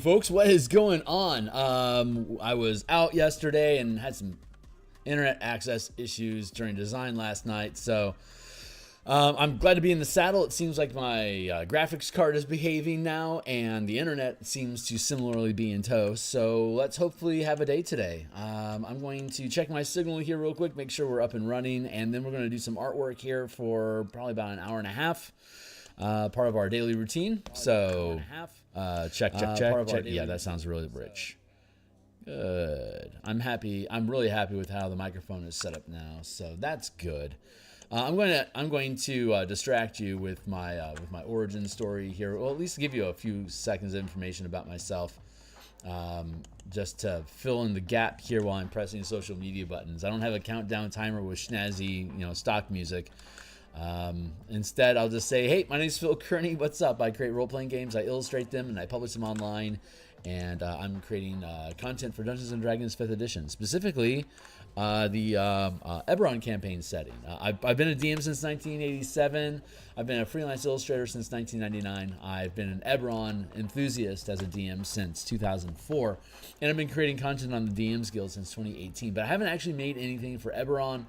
folks, what is going on? I was out yesterday and had some internet access issues during design last night, so I'm glad to be in the saddle. It seems like my graphics card is behaving now, and the internet seems to similarly be in tow, so let's hopefully have a day today. I'm going to check my signal here real quick, make sure we're up and running, and then we're going to do some artwork here for probably about an hour and a half. Part of our daily routine. So check. Yeah, that sounds really rich. Good. I'm happy. I'm really happy with how the microphone is set up now. So that's good. I'm going to distract you with my origin story here. Well, at least give you a few seconds of information about myself, just to fill in the gap here while I'm pressing social media buttons. I don't have a countdown timer with snazzy, stock music. Instead, I'll just say, hey, my name is Phil Kearney. What's up? I create role-playing games, I illustrate them, and I publish them online. And I'm creating content for Dungeons & Dragons 5th edition, specifically the Eberron campaign setting. I've been a DM since 1987. I've been a freelance illustrator since 1999. I've been an Eberron enthusiast as a DM since 2004. And I've been creating content on the DMsGuild since 2018. But I haven't actually made anything for Eberron.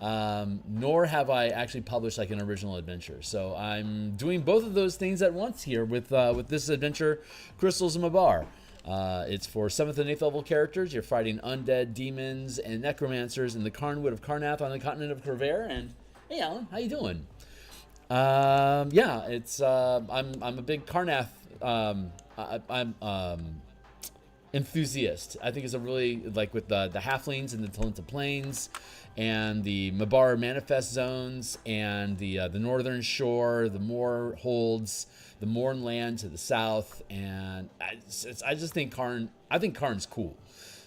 Nor have I actually published like an original adventure. So I'm doing both of those things at once here with this adventure, Crystals of Mabar. It's for 7th and 8th level characters. You're fighting undead, demons, and necromancers in the Carnwood of Karnath on the continent of Corvair. And hey, Alan, how you doing? Yeah, it's I'm a big Karnath. I'm enthusiast. I think it's a really like with the halflings and the Talenta Plains, and the Mabar manifest zones, and the northern shore, the Moor holds, the Morn land to the south, and I just think Karn's cool.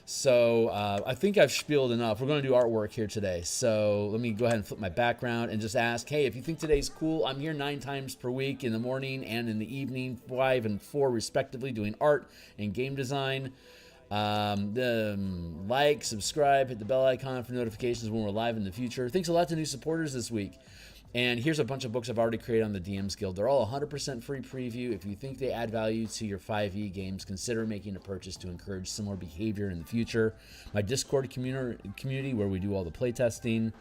So I think I've spieled enough. We're going to do artwork here today. So let me go ahead and flip my background and just ask, hey, if you think today's cool, I'm here 9 times per week, in the morning and in the evening, 5 and 4 respectively, doing art and game design. Like, subscribe, hit the bell icon for notifications when we're live in the future. Thanks a lot to new supporters this week. And here's a bunch of books I've already created on the DMsGuild. They're all 100% free preview. If you think they add value to your 5e games, consider making a purchase to encourage similar behavior in the future. My Discord community where we do all the playtesting.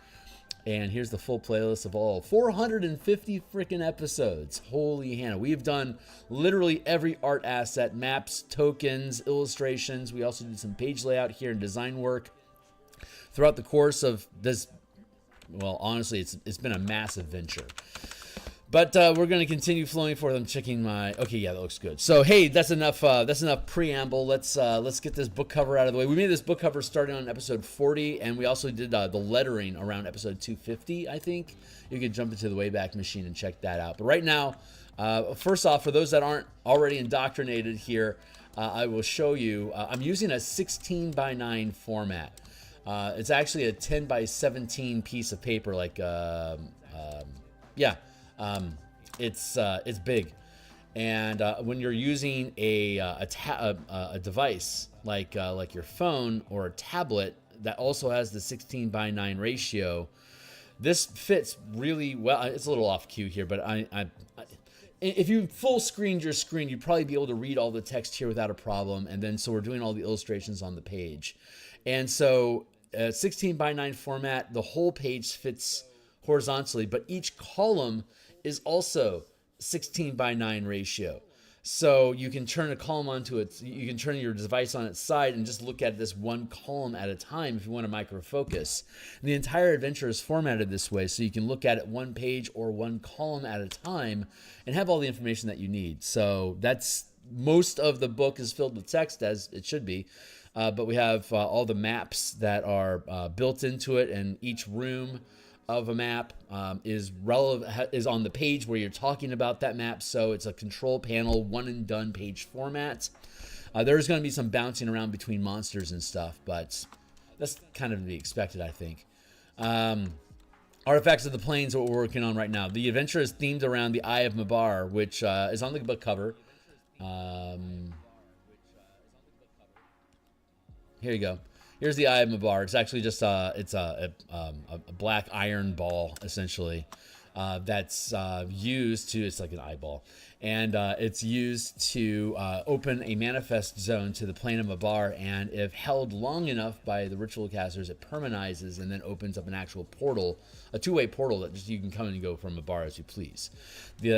And here's the full playlist of all 450 freaking episodes. Holy Hannah. We've done literally every art asset, maps, tokens, illustrations. We also did some page layout here and design work throughout the course of this. Well, honestly, it's been a massive venture. But we're going to continue flowing forward. I'm checking my... Okay, yeah, that looks good. So, hey, that's enough preamble. Let's get this book cover out of the way. We made this book cover starting on episode 40, and we also did the lettering around episode 250, I think. You can jump into the Wayback Machine and check that out. But right now, first off, for those that aren't already indoctrinated here, I will show you. I'm using a 16 by 9 format. It's actually a 10 by 17 piece of paper, like it's big, and when you're using a device like your phone or a tablet that also has the 16 by 9 ratio, this fits really well. It's a little off cue here, but if you full screened your screen, you'd probably be able to read all the text here without a problem. And then so we're doing all the illustrations on the page, and so 16 by 9 format, the whole page fits horizontally, but each column is also 16 by 9 ratio. So you can turn a column onto it. You can turn your device on its side and just look at this one column at a time if you want to micro focus. And the entire adventure is formatted this way, so you can look at it one page or one column at a time and have all the information that you need. So that's most of the book is filled with text, as it should be. But we have all the maps that are built into it, and each room of a map is on the page where you're talking about that map. So it's a control panel, one and done page format. There's going to be some bouncing around between monsters and stuff, but that's kind of to be expected, I think. Artifacts of the Plains are what we're working on right now. The adventure is themed around the Eye of Mabar, which is on the book cover. Here you go. Here's the Eye of Mabar. It's actually just it's a black iron ball, essentially. that's used to, it's like an eyeball, and it's used to open a manifest zone to the plane of Mabar, and if held long enough by the ritual casters, it permanizes and then opens up an actual portal, a two-way portal that just you can come and go from Mabar as you please.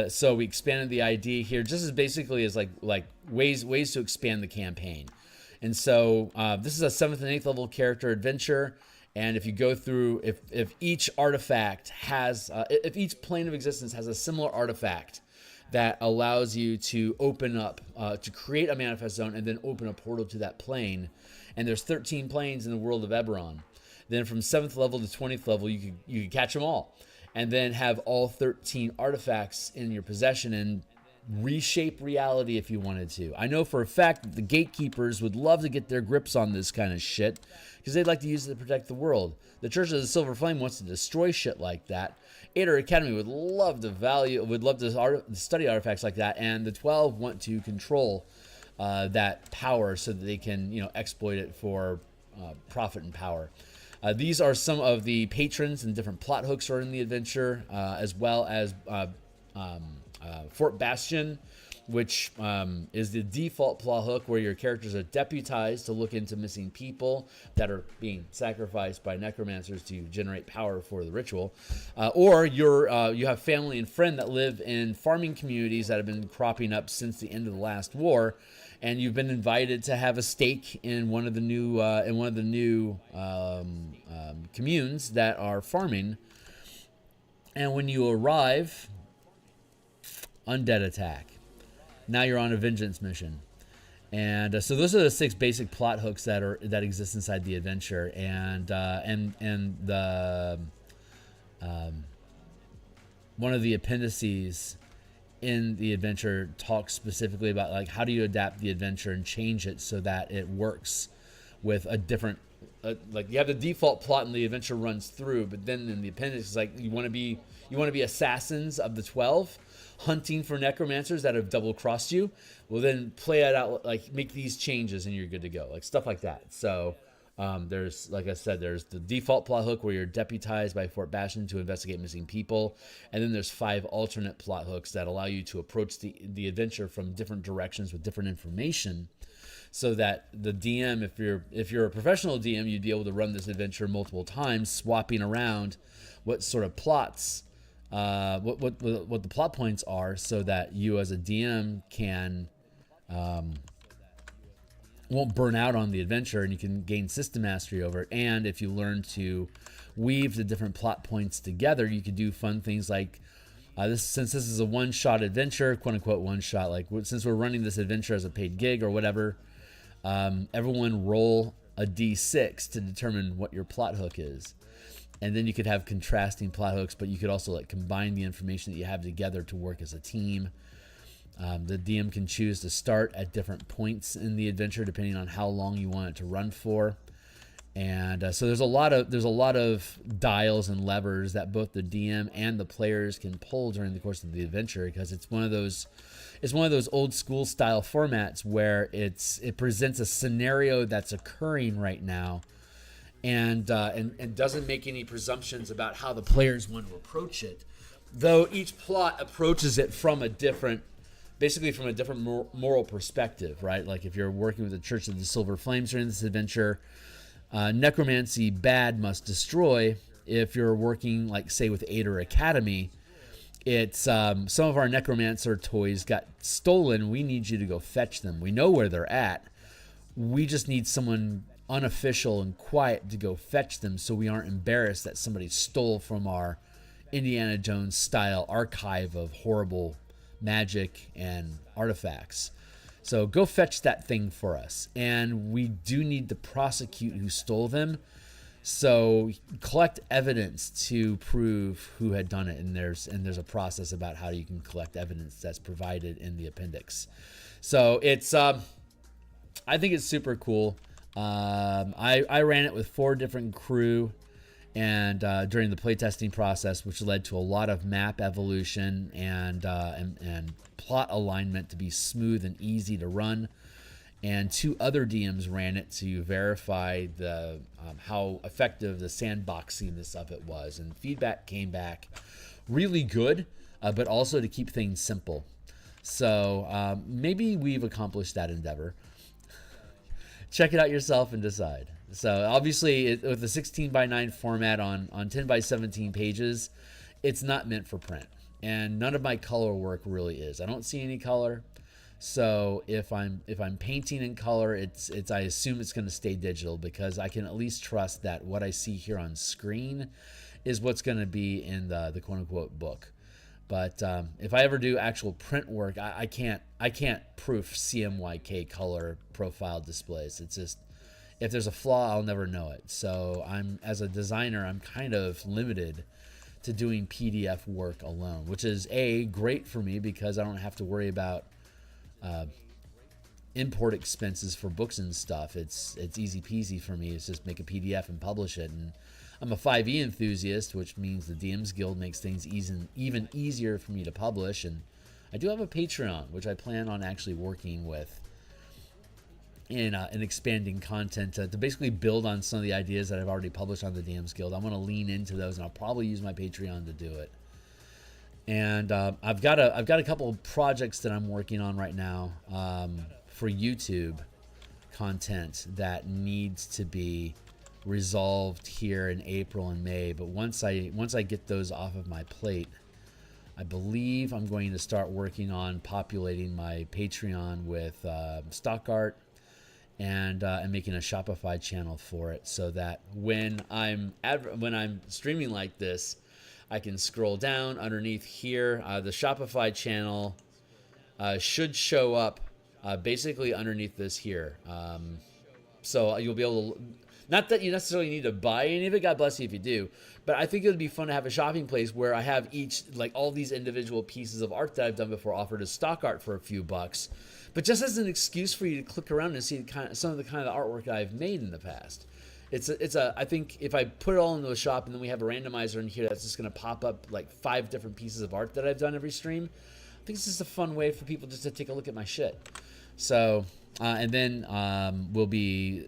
So we expanded the idea here just as basically as like ways to expand the campaign. And so this is a 7th and 8th level character adventure. And if you go through, if each artifact has, if each plane of existence has a similar artifact that allows you to open up, to create a manifest zone and then open a portal to that plane, and there's 13 planes in the world of Eberron, then from 7th level to 20th level, you could catch them all, and then have all 13 artifacts in your possession and reshape reality if you wanted to. I know for a fact that the gatekeepers would love to get their grips on this kind of shit because they'd like to use it to protect the world. The Church of the Silver Flame wants to destroy shit like that. Aether Academy would love to study artifacts like that, and the 12 want to control that power so that they can, exploit it for profit and power. These are some of the patrons and different plot hooks are in the adventure, as well as Fort Bastion, which is the default plot hook where your characters are deputized to look into missing people that are being sacrificed by necromancers to generate power for the ritual, or you have family and friend that live in farming communities that have been cropping up since the end of the last war, and you've been invited to have a stake in one of the new communes that are farming. And when you arrive, undead attack. Now you're on a vengeance mission, and so those are the 6 basic plot hooks that exist inside the adventure. And the one of the appendices in the adventure talks specifically about like how do you adapt the adventure and change it so that it works with a different like you have the default plot and the adventure runs through, but then in the appendix it's like you want to be assassins of the 12 hunting for necromancers that have double crossed you. Well, then play it out, like make these changes and you're good to go, like stuff like that. So there's, like I said, there's the default plot hook where you're deputized by Fort Bastion to investigate missing people, and then there's 5 alternate plot hooks that allow you to approach the adventure from different directions with different information, so that the DM, if you're a professional DM, you'd be able to run this adventure multiple times, swapping around what sort of plots, what the plot points are, so that you as a DM can won't burn out on the adventure, and you can gain system mastery over it. And if you learn to weave the different plot points together, you could do fun things like since this is a one-shot adventure, quote-unquote one-shot, like since we're running this adventure as a paid gig or whatever, everyone roll a d6 to determine what your plot hook is. And then you could have contrasting plot hooks, but you could also like combine the information that you have together to work as a team. The DM can choose to start at different points in the adventure depending on how long you want it to run for. And so there's a lot of dials and levers that both the DM and the players can pull during the course of the adventure, because it's one of those old school style formats where it presents a scenario that's occurring right now, and doesn't make any presumptions about how the players want to approach it, though each plot approaches it from a different moral perspective, right? Like if you're working with the Church of the Silver Flames during this adventure, necromancy bad must destroy. If you're working, like say with Aether Academy, it's some of our necromancer toys got stolen. We need you to go fetch them. We know where they're at. We just need someone unofficial and quiet to go fetch them, so we aren't embarrassed that somebody stole from our Indiana Jones style archive of horrible magic and artifacts. So go fetch that thing for us, and we do need to prosecute who stole them. So collect evidence to prove who had done it, and there's a process about how you can collect evidence that's provided in the appendix. So it's I think it's super cool. I ran it with 4 different crew, and during the playtesting process, which led to a lot of map evolution and plot alignment to be smooth and easy to run. And 2 other DMs ran it to verify the how effective the sandboxiness of it was. And feedback came back really good, but also to keep things simple. So maybe we've accomplished that endeavor. Check it out yourself and decide. So obviously, with the 16:9 format on 10:17 pages, it's not meant for print, and none of my color work really is. I don't see any color, so if I'm painting in color, it's I assume it's going to stay digital, because I can at least trust that what I see here on screen is what's going to be in the quote unquote book. But if I ever do actual print work, I can't proof CMYK color profile displays. It's just, if there's a flaw, I'll never know it. So as a designer, I'm kind of limited to doing PDF work alone, which is great for me, because I don't have to worry about import expenses for books and stuff. It's easy peasy for me. It's just make a PDF and publish it. And I'm a 5e enthusiast, which means the DMsGuild makes things even easier for me to publish. And I do have a Patreon, which I plan on actually working with in expanding content to basically build on some of the ideas that I've already published on the DMsGuild. I'm going to lean into those, and I'll probably use my Patreon to do it. And I've got a couple of projects that I'm working on right now for YouTube content that needs to be resolved here in April and May. But once I get those off of my plate, I believe I'm going to start working on populating my Patreon with stock art and making a Shopify channel for it, so that when I'm streaming like this, I can scroll down underneath here. The Shopify channel should show up basically underneath this here. So you'll be able to, not that you necessarily need to buy any of it, God bless you if you do, but I think it would be fun to have a shopping place where I have each, like all these individual pieces of art that I've done before offered as stock art for a few bucks, but just as an excuse for you to click around and see some of the kind of artwork I've made in the past. I think if I put it all into a shop and then we have a randomizer in here that's just going to pop up like 5 different pieces of art that I've done every stream, I think it's just a fun way for people just to take a look at my shit. So, and then we'll be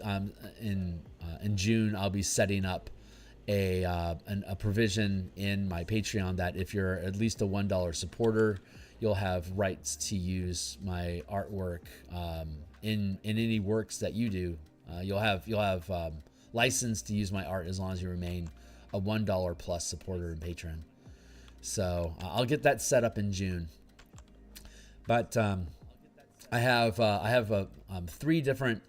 in June, I'll be setting up a provision in my Patreon that if you're at least a $1 supporter, you'll have rights to use my artwork in any works that you do. You'll have license to use my art as long as you remain a $1 plus supporter and patron. So I'll get that set up in June. But I have 3 different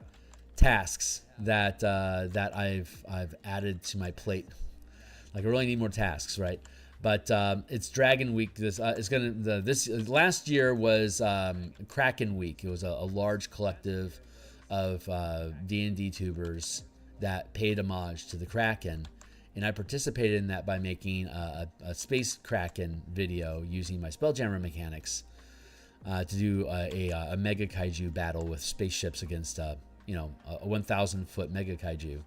tasks that I've added to my plate. Like, I really need more tasks, right? But it's Dragon Week. This last year was Kraken Week. It was a large collective of D&D tubers that paid homage to the Kraken, and I participated in that by making a Space Kraken video using my Spelljammer mechanics to do a mega kaiju battle with spaceships against a 1,000-foot mega kaiju,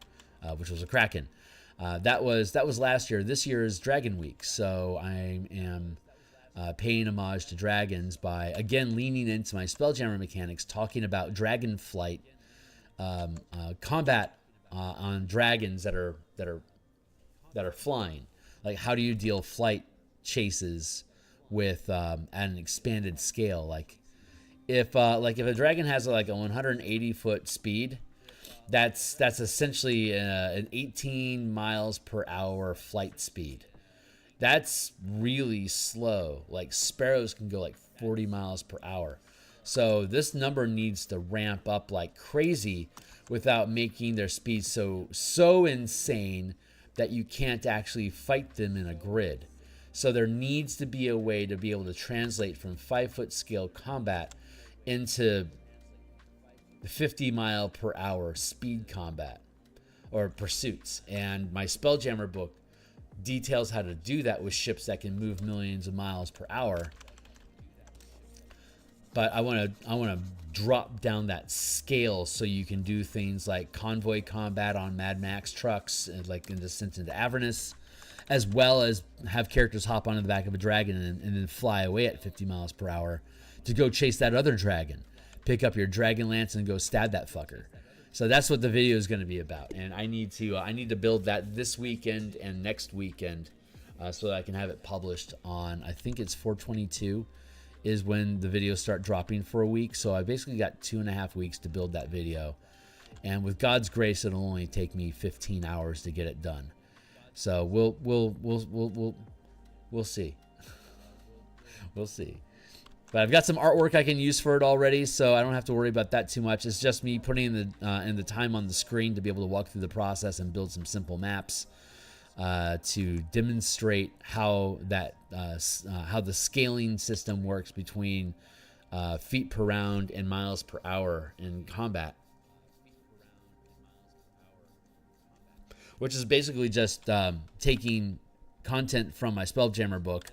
which was a Kraken. That was last year. This year is Dragon Week, so I am paying homage to dragons by again leaning into my Spelljammer mechanics, talking about dragon flight, combat on dragons that are flying. Like, how do you deal flight chases with at an expanded scale? Like if a dragon has like a 180-foot speed, that's essentially an 18 miles per hour flight speed. That's really slow. Like, sparrows can go like 40 miles per hour. So this number needs to ramp up like crazy without making their speed so insane that you can't actually fight them in a grid. So there needs to be a way to be able to translate from 5-foot scale combat into 50 mile per hour speed combat or pursuits. And my Spelljammer book details how to do that with ships that can move millions of miles per hour. But I want to drop down that scale so you can do things like convoy combat on Mad Max trucks, like in Descent into Avernus, as well as have characters hop onto the back of a dragon and then fly away at 50 miles per hour to go chase that other dragon. Pick up your dragon lance and go stab that fucker. So that's what the video is going to be about, and I need to build that this weekend and next weekend. so that I can have it published on, I think it's 422 is when the videos start dropping for a week. So I basically got 2.5 weeks to build that video. And with God's grace, it'll only take me 15 hours to get it done. So we'll see. We'll see. But I've got some artwork I can use for it already, so I don't have to worry about that too much. It's just me putting in the time on the screen to be able to walk through the process and build some simple maps to demonstrate how that how the scaling system works between feet per round and miles per hour in combat, which is basically just taking content from my Spelljammer book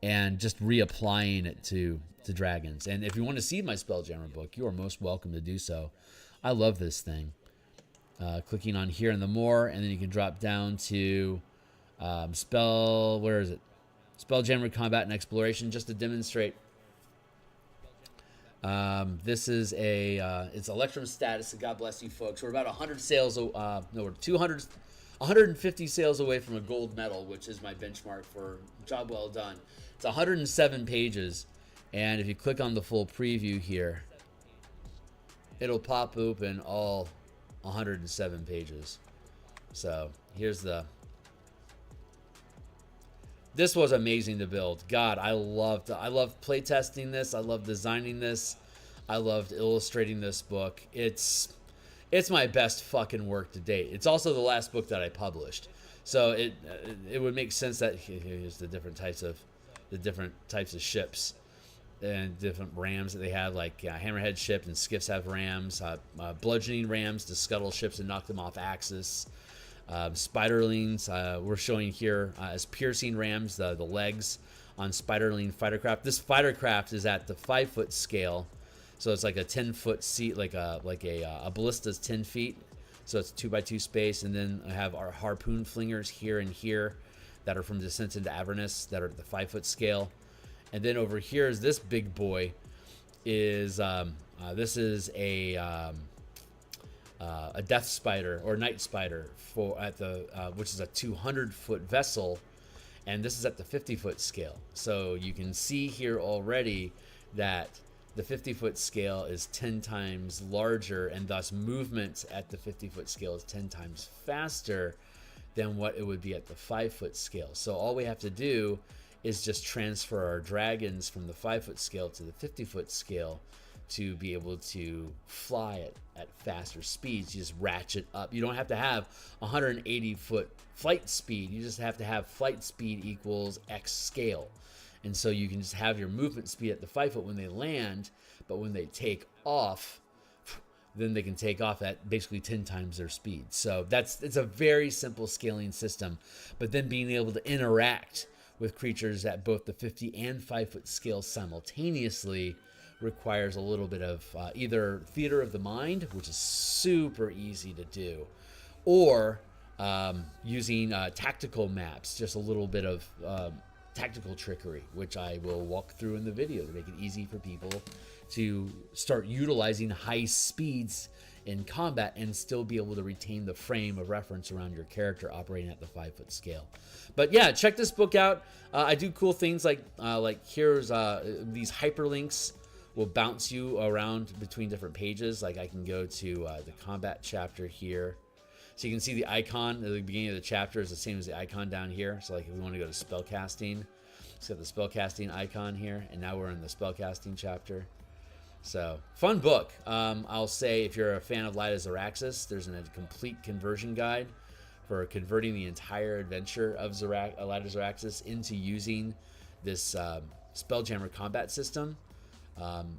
and just reapplying it to dragons. And if you want to see my Spelljammer book, you are most welcome to do so. I love this thing. Clicking on here in the more, and then you can drop down to where is it? Spelljammer Combat and Exploration, just to demonstrate. This is it's Electrum status. God bless you folks. We're about 100 sales. We're 150 sales away from a gold medal, which is my benchmark for job well done. It's 107 pages, and if you click on the full preview here, it'll pop open all 107 pages. So here's this was amazing to build. God, I loved playtesting this. I loved designing this. I loved illustrating this book. It's my best fucking work to date. It's also the last book that I published. So it would make sense that here's the different types of ships and different rams that they have, like hammerhead ship and skiffs have rams, bludgeoning rams to scuttle ships and knock them off axis. Spiderlings we're showing here as piercing rams, the legs on Spiderling fightercraft. This fightercraft is at the 5-foot scale, so it's like a 10-foot seat, like a ballista's 10 feet. So it's 2x2 space, and then I have our harpoon flingers here and here that are from Descent into Avernus that are at the 5-foot scale. And then over here is this big boy. This is a death spider or night spider which is a 200-foot vessel, and this is at the 50-foot scale. So you can see here already that the 50-foot scale is 10 times larger, and thus movement at the 50-foot scale is 10 times faster than what it would be at the 5-foot scale. So all we have to do is just transfer our dragons from the 5-foot scale to the 50-foot scale to be able to fly at faster speeds. You just ratchet up. You don't have to have 180-foot flight speed. You just have to have flight speed equals X scale. And so you can just have your movement speed at the 5-foot when they land, but when they take off, then they can take off at basically 10 times their speed. So it's a very simple scaling system. But then being able to interact with creatures at both the 50 and 5-foot scale simultaneously requires a little bit of either theater of the mind, which is super easy to do, or using tactical maps, just a little bit of tactical trickery, which I will walk through in the video to make it easy for people to start utilizing high speeds in combat and still be able to retain the frame of reference around your character operating at the 5-foot scale. But yeah, check this book out. I do cool things like here's these hyperlinks will bounce you around between different pages. Like I can go to the combat chapter here. So you can see the icon at the beginning of the chapter is the same as the icon down here. So like if we want to go to spellcasting, it's got the spellcasting icon here, and now we're in the spellcasting chapter. So fun book. I'll say if you're a fan of Light as Araxis, there's a complete conversion guide for converting the entire adventure of Light as Araxis into using this Spelljammer combat system.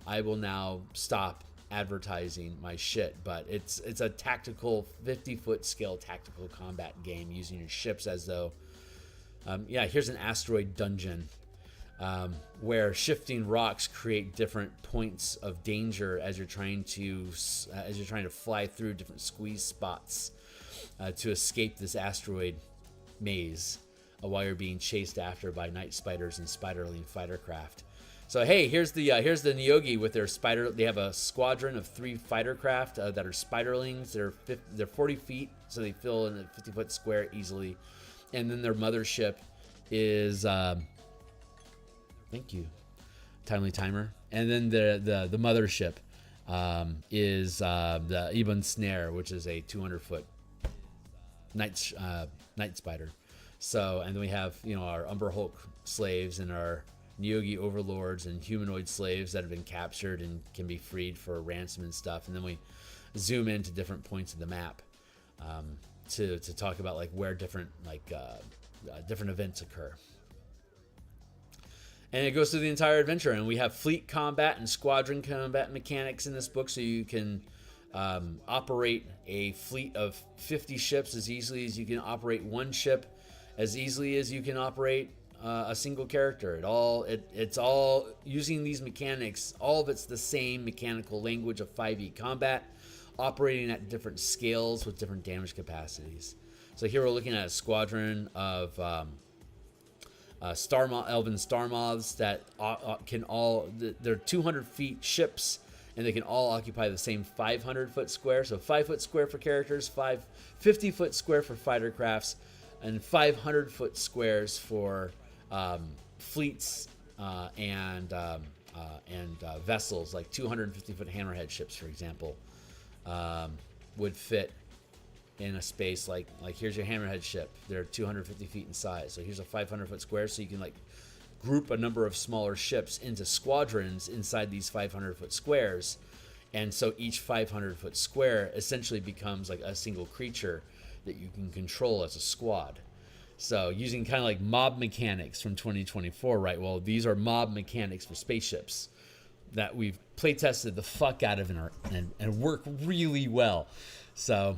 I will now stop advertising my shit, but it's a tactical 50-foot scale tactical combat game using your ships as though here's an asteroid dungeon where shifting rocks create different points of danger as you're trying to fly through different squeeze spots to escape this asteroid maze while you're being chased after by night spiders and spiderling fightercraft. So hey, here's the Theurgy with their spider. They have a squadron of 3 fightercraft that are spiderlings. They're 40 feet, so they fill in a 50-foot square easily. And then their mothership is thank you, Timely Timer. And then the mothership is the Ebon Snare, which is a 200-foot night spider. So, and then we have, you know, our Umber Hulk slaves and our Neogi overlords and humanoid slaves that have been captured and can be freed for ransom and stuff. And then we zoom into different points of the map to talk about like where different different events occur. And it goes through the entire adventure, and we have fleet combat and squadron combat mechanics in this book, so you can operate a fleet of 50 ships as easily as you can operate one ship, as easily as you can operate a single character. It's all using these mechanics. All of it's the same mechanical language of 5e combat, operating at different scales with different damage capacities. So here we're looking at a squadron of elven star moths that can all, they're 200 feet ships, and they can all occupy the same 500-foot square. So 5-foot square for characters, 50-foot square for fighter crafts, and 500-foot squares for fleets and vessels, like 250-foot hammerhead ships, for example, would fit in a space like here's your hammerhead ship. They're 250 feet in size. So here's a 500-foot square, so you can like group a number of smaller ships into squadrons inside these 500-foot squares. And so each 500-foot square essentially becomes like a single creature that you can control as a squad. So using kind of like mob mechanics from 2024, right? Well, these are mob mechanics for spaceships that we've play tested the fuck out of and work really well. So,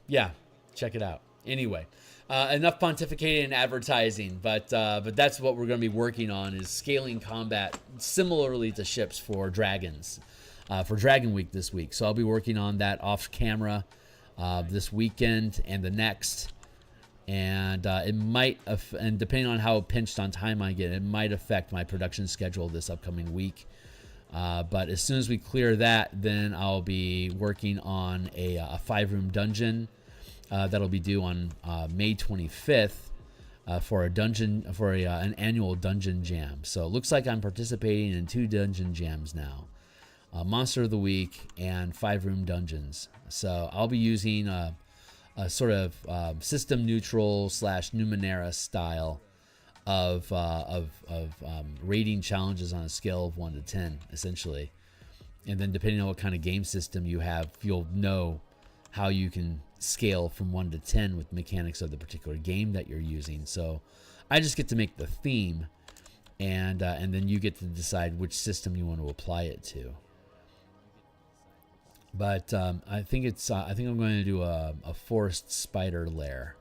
yeah, check it out. Anyway, enough pontificating and advertising, but that's what we're going to be working on, is scaling combat similarly to ships for dragons, for Dragon Week this week. So I'll be working on that off camera this weekend and the next. And it might, and depending on how pinched on time I get, it might affect my production schedule this upcoming week. But as soon as we clear that, then I'll be working on a 5-room dungeon that'll be due on May 25th for an annual dungeon jam. So it looks like I'm participating in 2 dungeon jams now, Monster of the Week and 5-room dungeons. So I'll be using a sort of system neutral / Numenera style of rating challenges on a scale of 1 to 10, essentially. And then depending on what kind of game system you have, you'll know how you can scale from 1 to 10 with mechanics of the particular game that you're using. So I just get to make the theme, and then you get to decide which system you want to apply it to. But I think I'm going to do a forest spider lair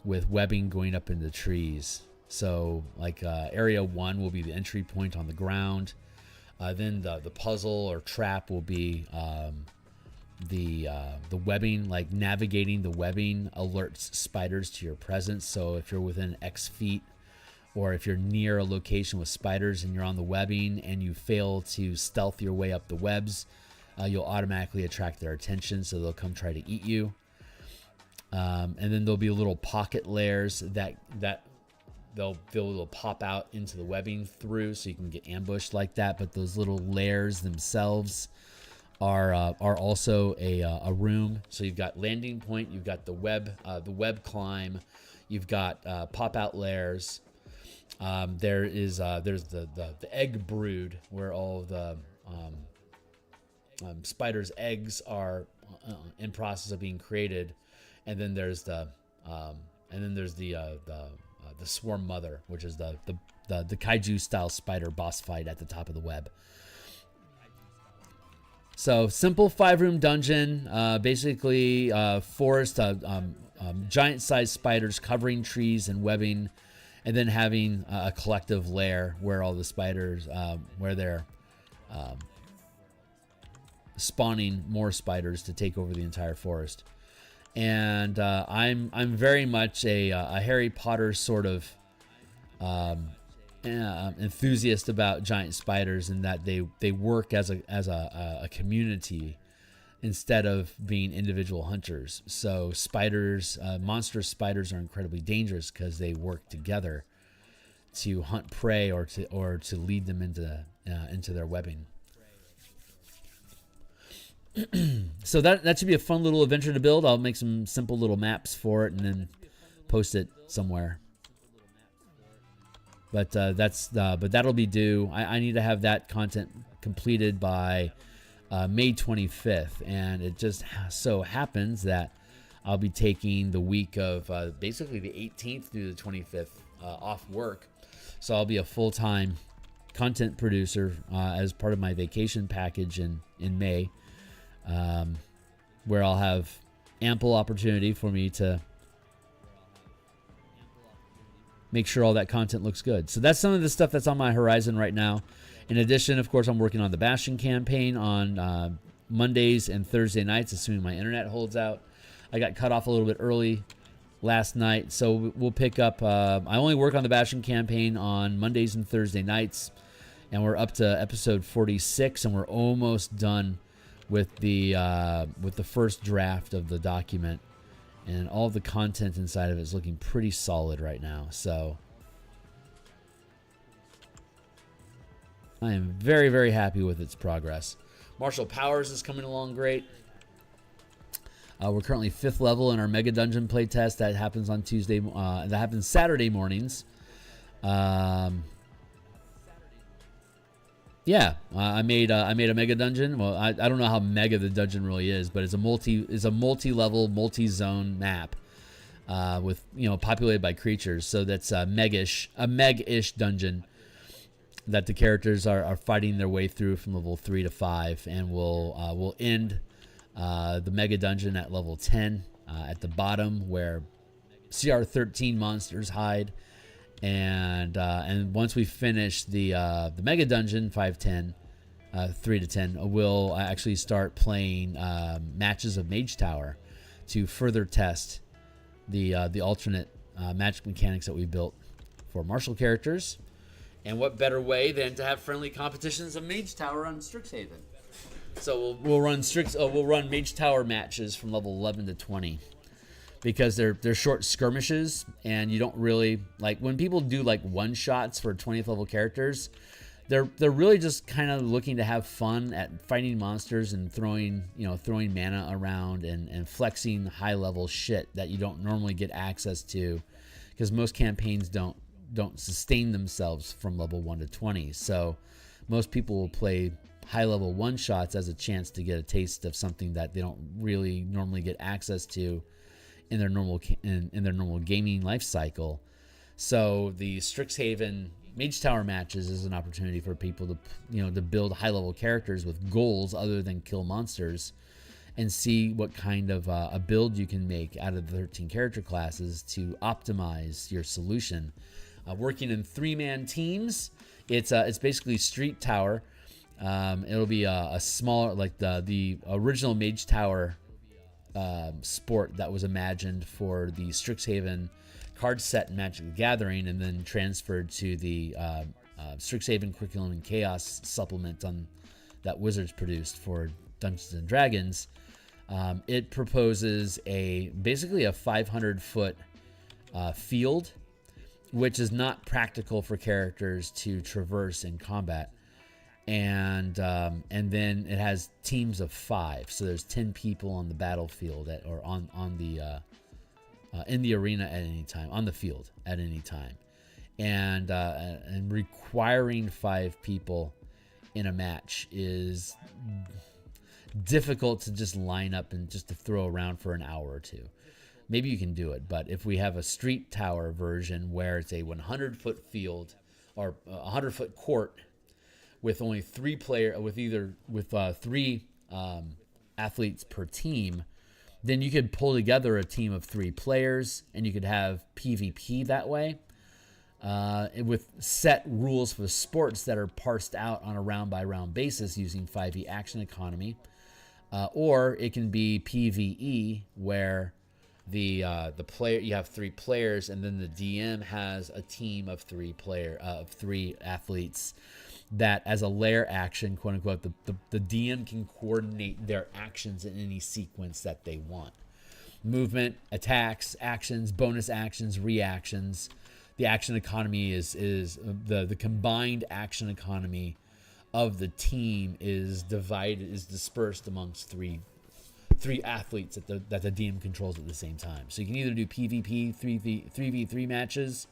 with webbing going up into trees. So like area 1 will be the entry point on the ground. Then the puzzle or trap will be the webbing, like navigating the webbing alerts spiders to your presence. So if you're within X feet, or if you're near a location with spiders and you're on the webbing and you fail to stealth your way up the webs, you'll automatically attract their attention, so they'll come try to eat you. And then there'll be little pocket layers that they'll be able to pop out into the webbing through, so you can get ambushed like that. But those little layers themselves are also a room. So you've got landing point, you've got the web climb, you've got pop out layers. There's the egg brood, where all of the spiders' eggs are in process of being created, and then there's the swarm mother, which is the kaiju style spider boss fight at the top of the web. So simple 5-room dungeon, basically forest, giant sized spiders covering trees and webbing, and then having a collective lair where all the spiders, where they're spawning more spiders to take over the entire forest. And I'm very much a Harry Potter sort of enthusiast about giant spiders, in that they work as a community. instead of being individual hunters. So spiders, monstrous spiders, are incredibly dangerous because they work together to hunt prey or to lead them into their webbing. So that should be a fun little adventure to build. I'll make some simple little maps for it and then post it somewhere. But that'll be due. I need to have that content completed by May 25th, and it just so happens that I'll be taking the week of basically the 18th through the 25th off work. So I'll be a full-time content producer as part of my vacation package in May, where I'll have ample opportunity for me to make sure all that content looks good. So that's some of the stuff that's on my horizon right now. In addition, of course, I'm working on the Bastion campaign on Mondays and Thursday nights, assuming my internet holds out. I got cut off a little bit early last night, so we'll pick up. I only work on the Bastion campaign on Mondays and Thursday nights, and we're up to episode 46, and we're almost done with the first draft of the document, and all the content inside of it is looking pretty solid right now. So I am very, very happy with its progress. Martial Powers is coming along great. We're currently 5th level in our Mega Dungeon playtest. That happens on Tuesday. That happens Saturday mornings. Yeah, I made a Mega Dungeon. Well, I don't know how mega the dungeon really is, but it's a multi-level, multi-zone map with populated by creatures. So that's a meg-ish dungeon that the characters are fighting their way through from level 3 to 5, and we'll end the Mega Dungeon at level 10 at the bottom where CR 13 monsters hide, and once we finish the Mega Dungeon 5-10, 3 to 10, we'll actually start playing matches of Mage Tower to further test the alternate magic mechanics that we built for martial characters. And what better way than to have friendly competitions of Mage Tower on Strixhaven? So we'll run Mage Tower matches from level 11 to 20 because they're short skirmishes, and you don't really like when people do like one shots for 20th level characters. They're really just kind of looking to have fun at fighting monsters and throwing mana around and flexing high level shit that you don't normally get access to because most campaigns don't sustain themselves from level 1 to 20. So most people will play high level one shots as a chance to get a taste of something that they don't really normally get access to in their normal gaming life cycle. So the Strixhaven Mage Tower matches is an opportunity for people to build high level characters with goals other than kill monsters and see what kind of a build you can make out of the 13 character classes to optimize your solution. Working in 3-man teams, it's basically Street Tower. It'll be a smaller, like the original Mage Tower sport that was imagined for the Strixhaven card set in Magic the Gathering, and then transferred to the Strixhaven Curriculum and Chaos supplement that Wizards produced for Dungeons and Dragons. It proposes basically a 500-foot field, which is not practical for characters to traverse in combat. And then it has teams of 5, so there's 10 people on the battlefield in the arena at any time, on the field at any time, and requiring 5 people in a match is difficult to just line up and just to throw around for an hour or two. Maybe you can do it, but if we have a Street Tower version where it's a 100-foot field or a 100-foot court with only 3 athletes per team, then you could pull together a team of 3 players, and you could have PvP that way, with set rules for the sports that are parsed out on a round-by-round basis using 5e action economy, or it can be PvE where the player, you have 3 players, and then the DM has a team of 3 athletes, that as a layer action, quote unquote, the DM can coordinate their actions in any sequence that they want. Movement, attacks, actions, bonus actions, reactions. The action economy is the combined action economy of the team is dispersed amongst three athletes that the DM controls at the same time. So you can either do PvP 3v3 matches,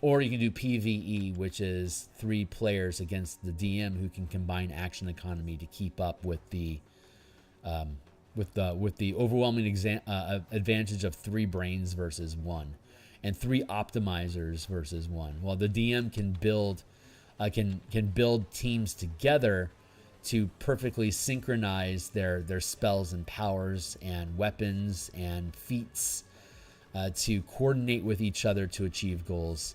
or you can do PvE, which is 3 players against the DM who can combine action economy to keep up with the overwhelming advantage of 3 brains versus 1, and 3 optimizers versus 1. Well, the DM can build teams together to perfectly synchronize their spells and powers and weapons and feats to coordinate with each other to achieve goals.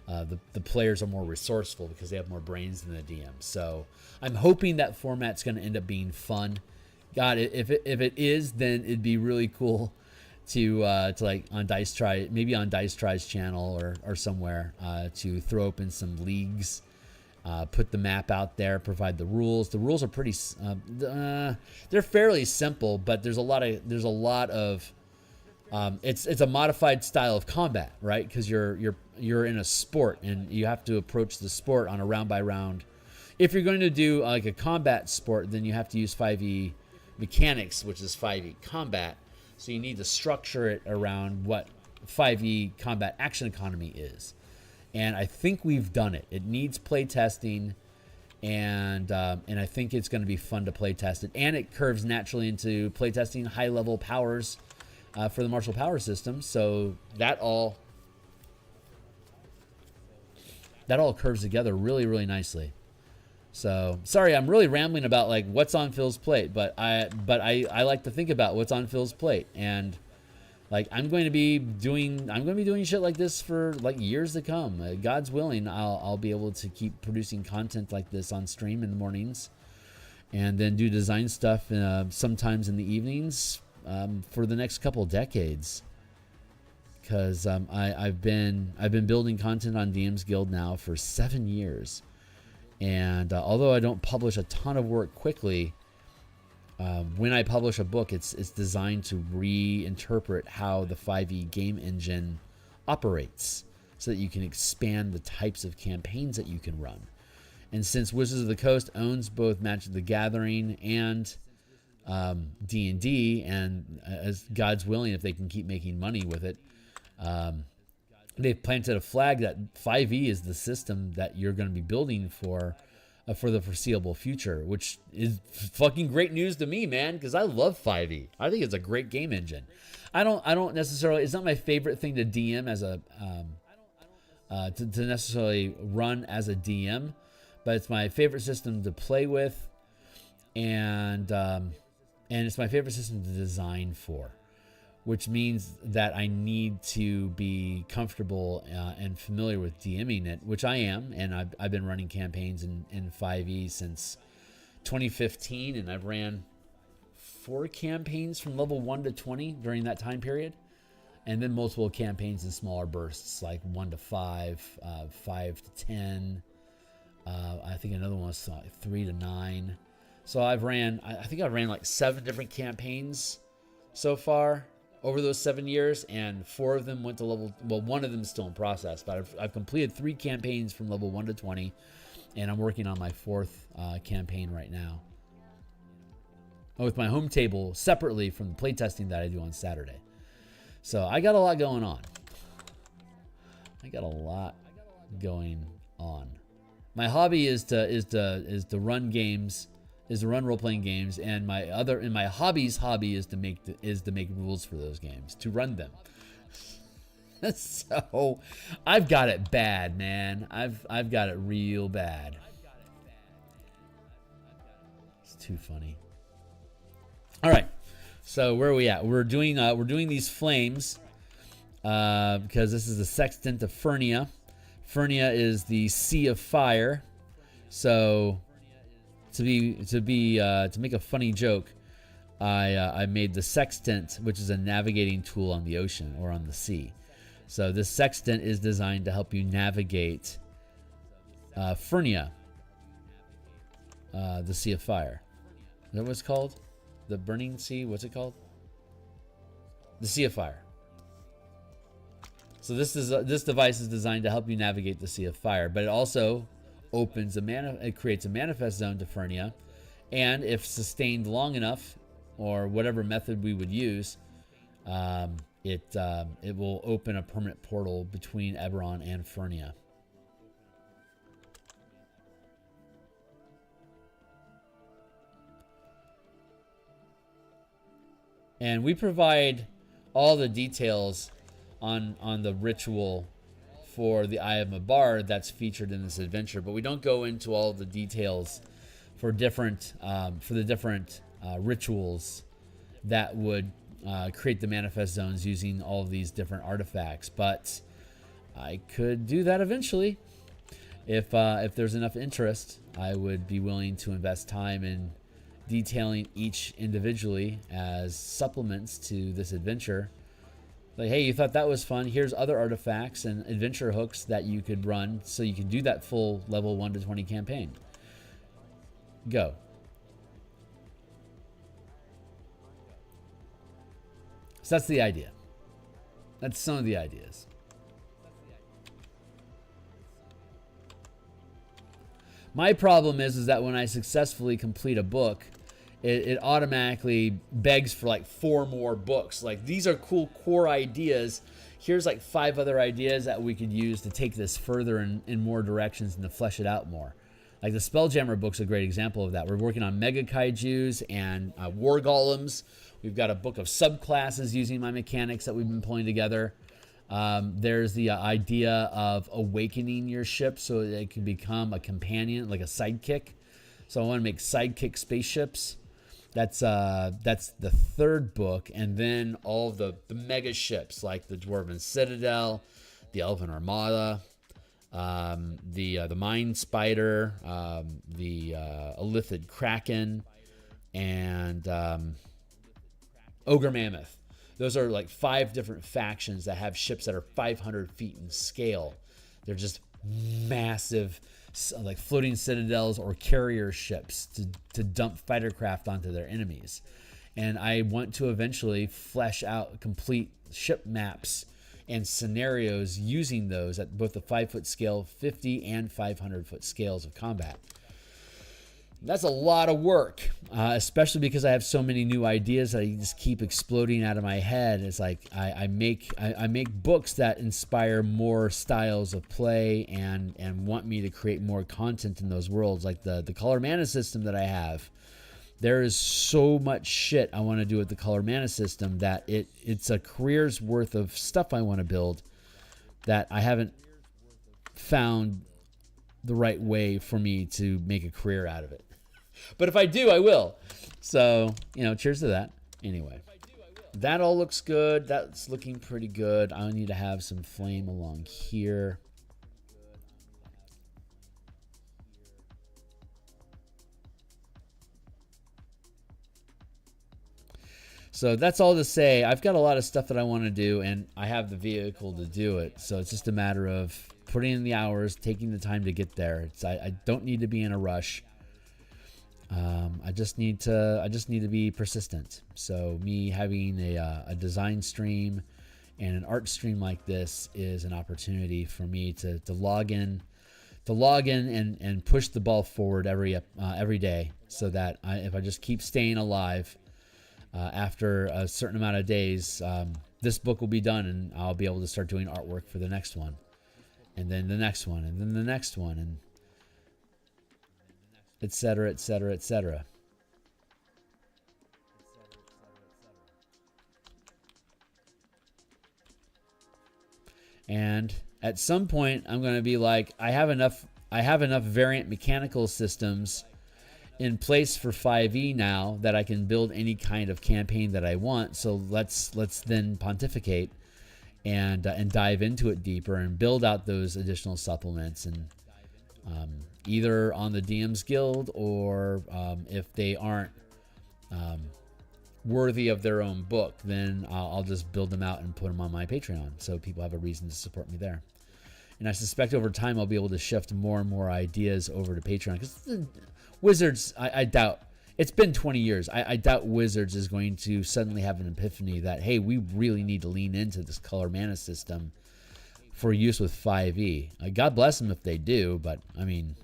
The players are more resourceful because they have more brains than the DM. So I'm hoping that format's going to end up being fun. God, if it is, then it'd be really cool to like on Dice Try, maybe on Dice Try's channel or somewhere, to throw open some leagues, put the map out there, provide the rules. The rules are pretty, they're fairly simple, but there's a lot of it's a modified style of combat, right? Because you're in a sport and you have to approach the sport on a round by round. If you're going to do like a combat sport, then you have to use 5e mechanics, which is 5e combat. So you need to structure it around what 5e combat action economy is. And I think we've done it. It needs play testing, and I think it's going to be fun to play test it. And it curves naturally into play testing high level powers for the martial power system. So that all curves together really, really nicely. So sorry, I'm really rambling about like what's on Phil's plate, but I like to think about what's on Phil's plate, and like I'm going to be doing shit like this for like years to come. God's willing, I'll be able to keep producing content like this on stream in the mornings, and then do design stuff sometimes in the evenings for the next couple decades. Because I've been building content on DMsGuild now for 7 years. And although I don't publish a ton of work quickly, when I publish a book, it's designed to reinterpret how the 5e game engine operates so that you can expand the types of campaigns that you can run. And since Wizards of the Coast owns both Magic the Gathering and D&D, and as God's willing, if they can keep making money with it, they've planted a flag that 5e is the system that you're going to be building for the foreseeable future, which is fucking great news to me, man, because I love 5e. I think it's a great game engine. I don't necessarily, it's not my favorite thing to DM as a to necessarily run as a DM, but it's my favorite system to play with, and it's my favorite system to design for. Which means that I need to be comfortable and familiar with DMing it, which I am, and I've been running campaigns in 5e since 2015, and I've ran 4 campaigns from level 1 to 20 during that time period, and then multiple campaigns in smaller bursts, like 1 to 5, 5 to 10, I think another one was 3 to 9. So I think I've ran like 7 different campaigns so far over those 7 years, and 4 of them went to level, well, 1 of them is still in process, but I've completed 3 campaigns from level 1 to 20, and I'm working on my 4th campaign right now with my home table separately from the playtesting that I do on Saturday. So I got a lot going on. My hobby is to run games, is to run role-playing games, and my hobby is to make rules for those games, to run them. So I've got it bad, man. I've got it real bad. It's too funny. All right, so where are we at? We're doing these flames because this is the sextant of Furnia. Furnia is the sea of fire. So to make a funny joke, I made the sextant, which is a navigating tool on the ocean or on the sea. So this sextant is designed to help you navigate Furnia. the Sea of Fire. Is that what it's called? The Burning Sea? What's it called? The Sea of Fire. So this device is designed to help you navigate the Sea of Fire, but it also opens it creates a manifest zone to Furnia, and if sustained long enough, or whatever method we would use, it will open a permanent portal between Eberron and Furnia. And we provide all the details on the ritual for the Eye of Mabar that's featured in this adventure, but we don't go into all the details for the different rituals that would create the manifest zones using all of these different artifacts. But I could do that eventually. If there's enough interest, I would be willing to invest time in detailing each individually as supplements to this adventure. Like, hey, you thought that was fun? Here's other artifacts and adventure hooks that you could run so you can do that full level 1 to 20 campaign. Go. So that's the idea. That's some of the ideas. My problem is that when I successfully complete a book, it automatically begs for like 4 more books. Like, these are cool core ideas. Here's like 5 other ideas that we could use to take this further in more directions and to flesh it out more. Like the Spelljammer book's a great example of that. We're working on Mega Kaijus and War Golems. We've got a book of subclasses using my mechanics that we've been pulling together. There's the idea of awakening your ship so that it can become a companion, like a sidekick. So I want to make sidekick spaceships. That's the 3rd book, and then all of the mega ships like the Dwarven Citadel, the Elven Armada, the Mind Spider, the Illithid Kraken, and Ogre Mammoth. Those are like 5 different factions that have ships that are 500 feet in scale. They're just massive, like floating citadels or carrier ships to dump fighter craft onto their enemies. And I want to eventually flesh out complete ship maps and scenarios using those at both the 5-foot scale, 50 and 500-foot scales of combat. That's a lot of work, especially because I have so many new ideas that I just keep exploding out of my head. It's like I make books that inspire more styles of play and want me to create more content in those worlds. Like the color mana system that I have. There is so much shit I want to do with the color mana system that it's a career's worth of stuff I want to build that I haven't found the right way for me to make a career out of it. But if I do, I will. So, cheers to that. Anyway, that all looks good. That's looking pretty good. I need to have some flame along here. So that's all to say. I've got a lot of stuff that I want to do, and I have the vehicle to do it. So it's just a matter of putting in the hours, taking the time to get there. I don't need to be in a rush. I just need to be persistent. So me having a design stream and an art stream like this is an opportunity for me to log in and push the ball forward every day, so that if I just keep staying alive, after a certain amount of days, this book will be done, and I'll be able to start doing artwork for the next one, and then the next one, and then the next one, and etc., etc., etc. And at some point, I'm going to be like, I have enough variant mechanical systems in place for 5e now that I can build any kind of campaign that I want. So let's then pontificate and dive into it deeper and build out those additional supplements, and either on the DMsGuild or if they aren't worthy of their own book, then I'll just build them out and put them on my Patreon so people have a reason to support me there. And I suspect over time I'll be able to shift more and more ideas over to Patreon. Because Wizards, I doubt. It's been 20 years. I doubt Wizards is going to suddenly have an epiphany that, hey, we really need to lean into this color mana system for use with 5e. God bless them if they do, but, I mean,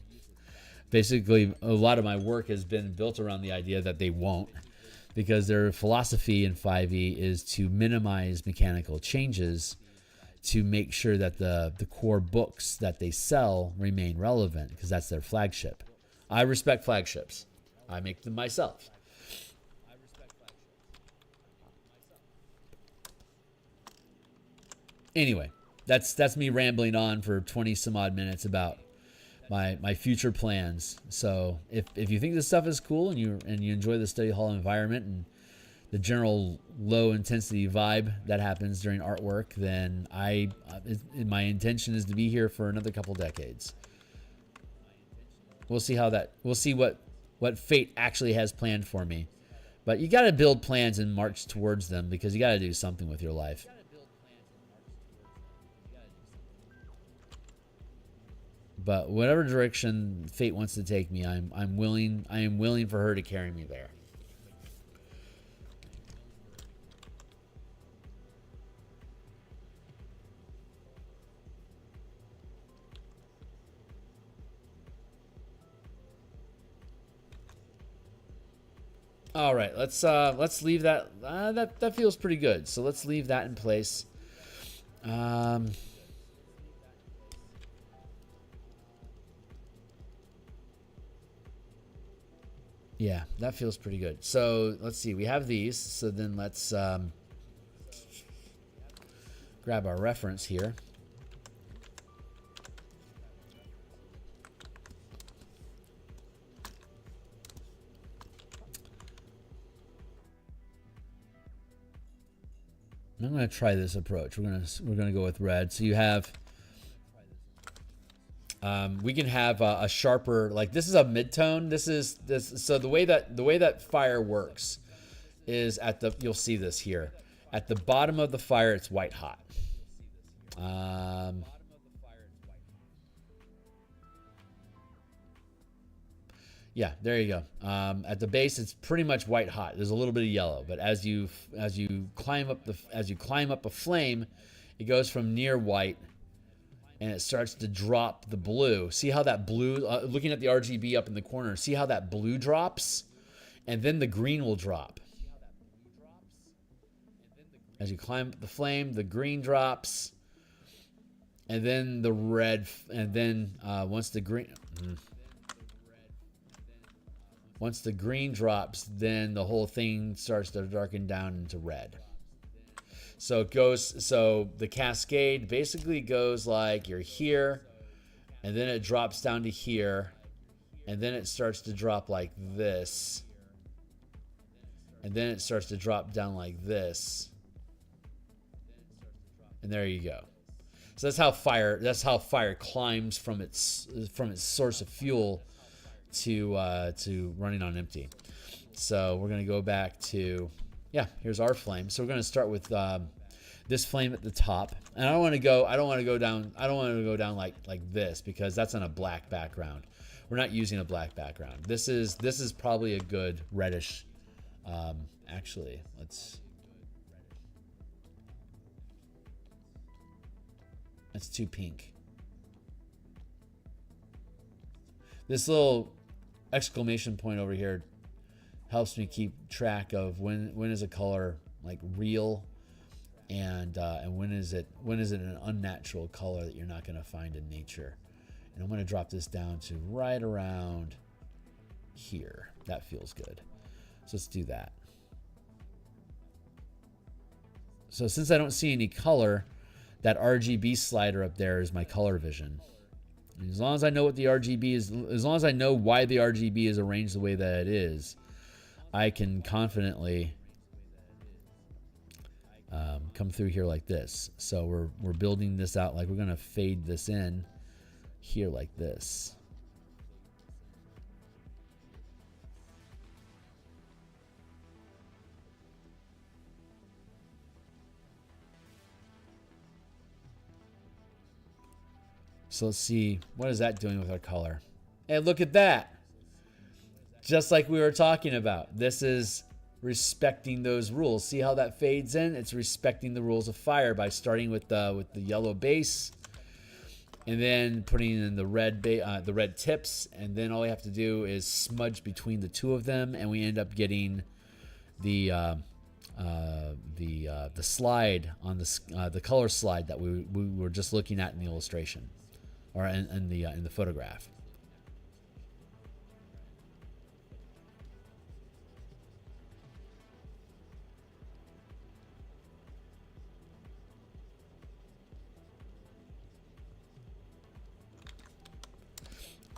basically a lot of my work has been built around the idea that they won't, because their philosophy in 5e is to minimize mechanical changes to make sure that the core books that they sell remain relevant, because that's their flagship. I respect flagships. I make them myself. Anyway, that's me rambling on for 20 some odd minutes about my future plans. So if you think this stuff is cool and you enjoy the study hall environment and the general low intensity vibe that happens during artwork, then my intention is to be here for another couple decades. We'll see what fate actually has planned for me. But you got to build plans and march towards them, because you got to do something with your life. But whatever direction fate wants to take me, I am willing for her to carry me there. All right, let's leave that. That feels pretty good. So let's leave that in place. Yeah, that feels pretty good. So let's see. We have these. So then let's grab our reference here. I'm going to try this approach. We're going to go with red. So you have, we can have a sharper, like this is a mid-tone. So the way that fire works is you'll see this here. At the bottom of the fire, it's white hot. Yeah, there you go. At the base, it's pretty much white hot. There's a little bit of yellow, but as you climb up a flame, it goes from near white, and it starts to drop the blue. See how that blue? Looking at the RGB up in the corner, see how that blue drops, and then the green will drop. As you climb up the flame, the green drops, and then the red, and then once the green drops, then the whole thing starts to darken down into red. So the cascade basically goes like you're here, and then it drops down to here, and then it starts to drop like this, and then it starts to drop down like this, and there you go. So that's how fire climbs from its source of fuel to running on empty. So we're going to go back to, here's our flame. So we're going to start with this flame at the top, and I don't want to go down like this, because that's on a black background. We're not using a black background. This is probably a good reddish. Actually, that's too pink. This little exclamation point over here helps me keep track of when is a color like real, and when is it an unnatural color that you're not going to find in nature. And I'm going to drop this down to right around here. That feels good. So let's do that. So since I don't see any color, that RGB slider up there is my color vision. And as long as I know what the RGB is, as long as I know why the RGB is arranged the way that it is, I can confidently come through here like this. So we're building this out, like we're going to fade this in here like this. So let's see, what is that doing with our color? Hey, look at that. Just like we were talking about. This is respecting those rules. See how that fades in? It's respecting the rules of fire by starting with the yellow base, and then putting in the red tips, and then all we have to do is smudge between the two of them, and we end up getting the slide on the color slide that we were just looking at in the illustration, or in the photograph.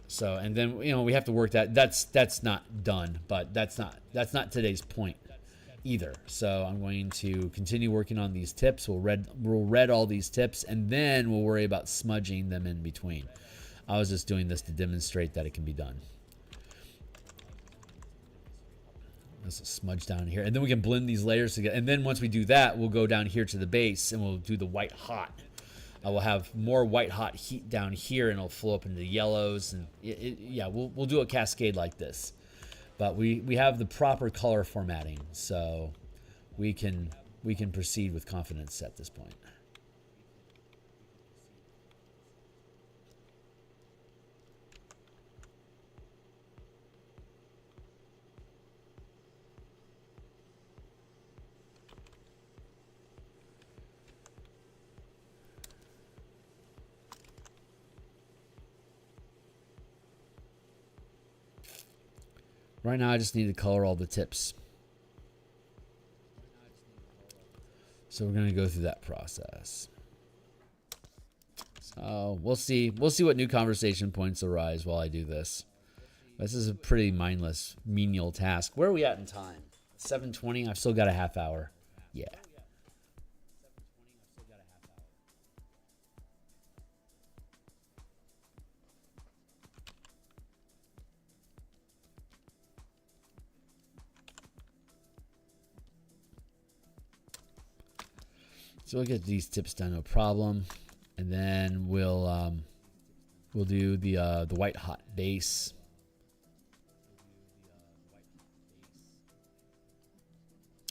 So, and then, you know, we have to work that. That's not done, but that's not today's point either. So I'm going to continue working on these tips. We'll red all these tips, and then we'll worry about smudging them in between. I was just doing this to demonstrate that it can be done. Let's smudge down here, and then we can blend these layers together. And then once we do that, we'll go down here to the base, and we'll do the white hot. We'll have more white hot heat down here, and it'll flow up into the yellows, and yeah, we'll do a cascade like this. But we have the proper color formatting, so we can proceed with confidence at this point. Right now, I just need to color all the tips. So we're going to go through that process. So we'll see what new conversation points arise while I do this. This is a pretty mindless, menial task. Where are we at in time? 7:20. I've still got a half hour. Yeah. So we'll get these tips done, no problem, and then we'll do the white hot base.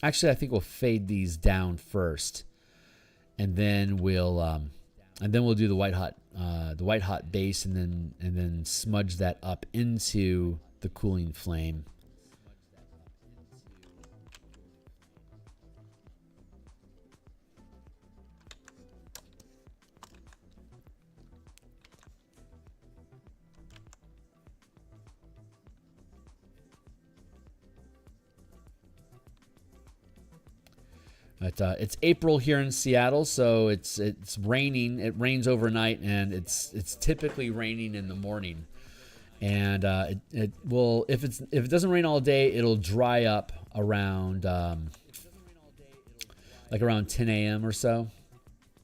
Actually, I think we'll fade these down first, and then we'll do the white hot base, and then smudge that up into the cooling flame. But it's April here in Seattle, so it's raining. It rains overnight, and it's typically raining in the morning. And it will, if it doesn't rain all day, it'll dry up around like around 10 a.m. or so.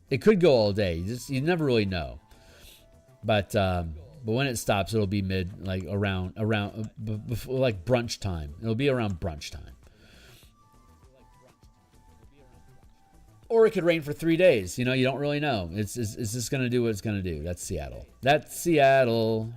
It could go all day. You never really know. But when it stops, it'll be around like brunch time. It'll be around brunch time. Or it could rain for 3 days. You know, you don't really know. It's just going to do what it's going to do. That's Seattle. That's Seattle.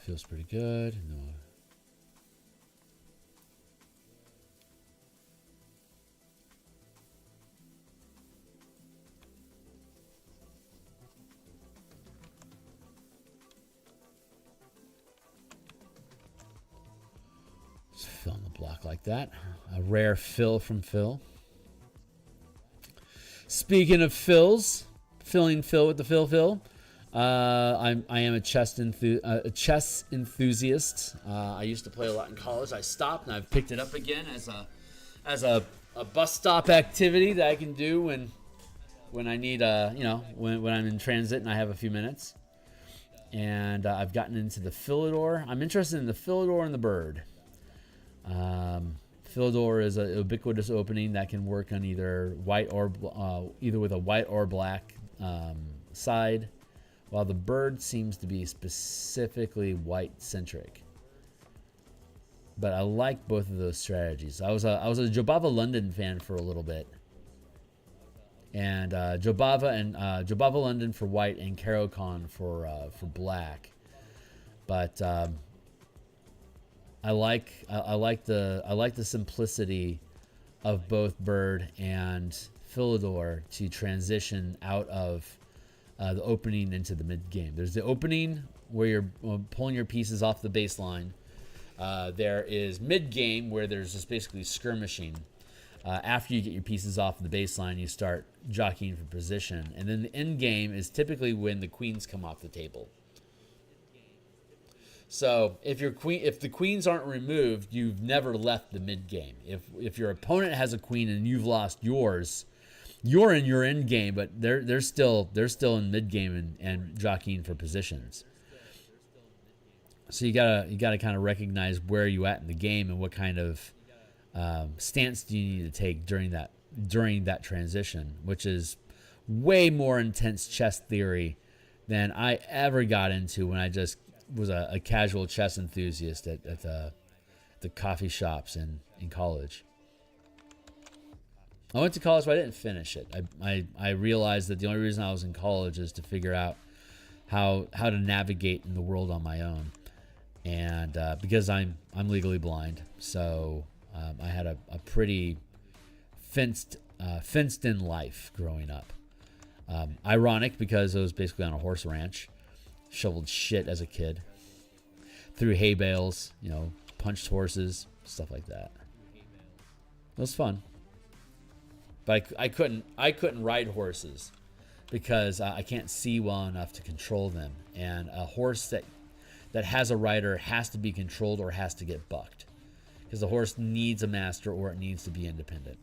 Feels pretty good. No. Just fill in the block like that. A rare fill from Phil. Speaking of fills, filling Phil with the fill. I am a chess enthusiast. I used to play a lot in college. I stopped, and I've picked it up again as a bus stop activity that I can do when I need when I'm in transit and I have a few minutes. And I've gotten into the Philidor. I'm interested in the Philidor and the Bird. Philidor is a ubiquitous opening that can work on either either with a white or black side, while the Bird seems to be specifically white centric. But I like both of those strategies. I was a Jobava London fan for a little bit, and Jobava London for white and Karokon for black. But I like the simplicity of both Bird and Philidor to transition out of the opening into the mid game. There's the opening where you're pulling your pieces off the baseline. There is mid game where there's just basically skirmishing. After you get your pieces off the baseline, you start jockeying for position, and then the end game is typically when the queens come off the table. So if the queens aren't removed, you've never left the mid game. If your opponent has a queen and you've lost yours, you're in your end game, but they're still in mid game and jockeying for positions. So you gotta kind of recognize where you at in the game and what kind of stance do you need to take during that transition, which is way more intense chess theory than I ever got into when I just was a casual chess enthusiast at the coffee shops in college. I went to college, but I didn't finish it. I realized that the only reason I was in college is to figure out how to navigate in the world on my own, and because I'm legally blind, so I had a pretty fenced in life growing up. Ironic because it was basically on a horse ranch. Shoveled shit as a kid. Threw hay bales, punched horses, stuff like that. It was fun. But I couldn't ride horses because I can't see well enough to control them. And a horse that has a rider has to be controlled or has to get bucked. Because the horse needs a master or it needs to be independent.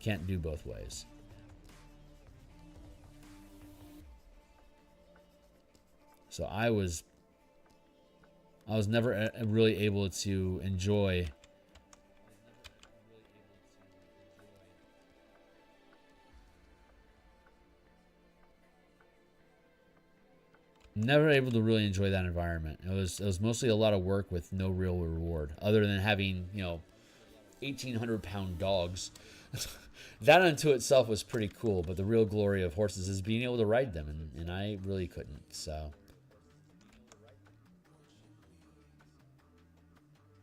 Can't do both ways. So I was never really able to enjoy that environment. It was mostly a lot of work with no real reward other than having 1,800-pound dogs. That unto itself was pretty cool, but the real glory of horses is being able to ride them, and I really couldn't. So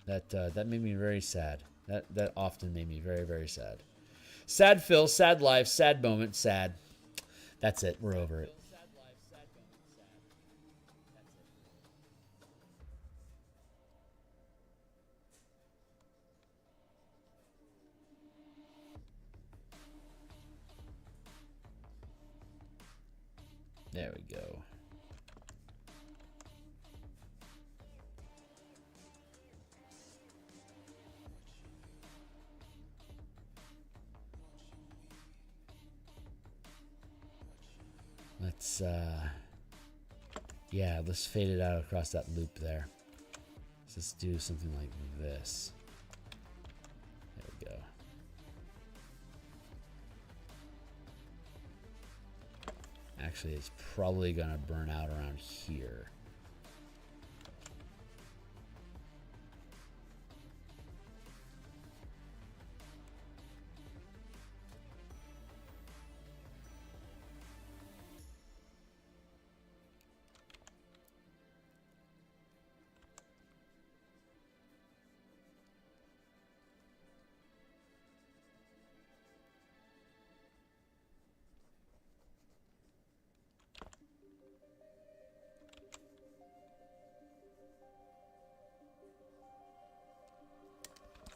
that made me very sad. That often made me very, very sad. Sad Phil, sad life, sad moment, sad. That's it. We're over it. There we go. Let's fade it out across that loop there. So let's do something like this. There we go. Actually, it's probably going to burn out around here.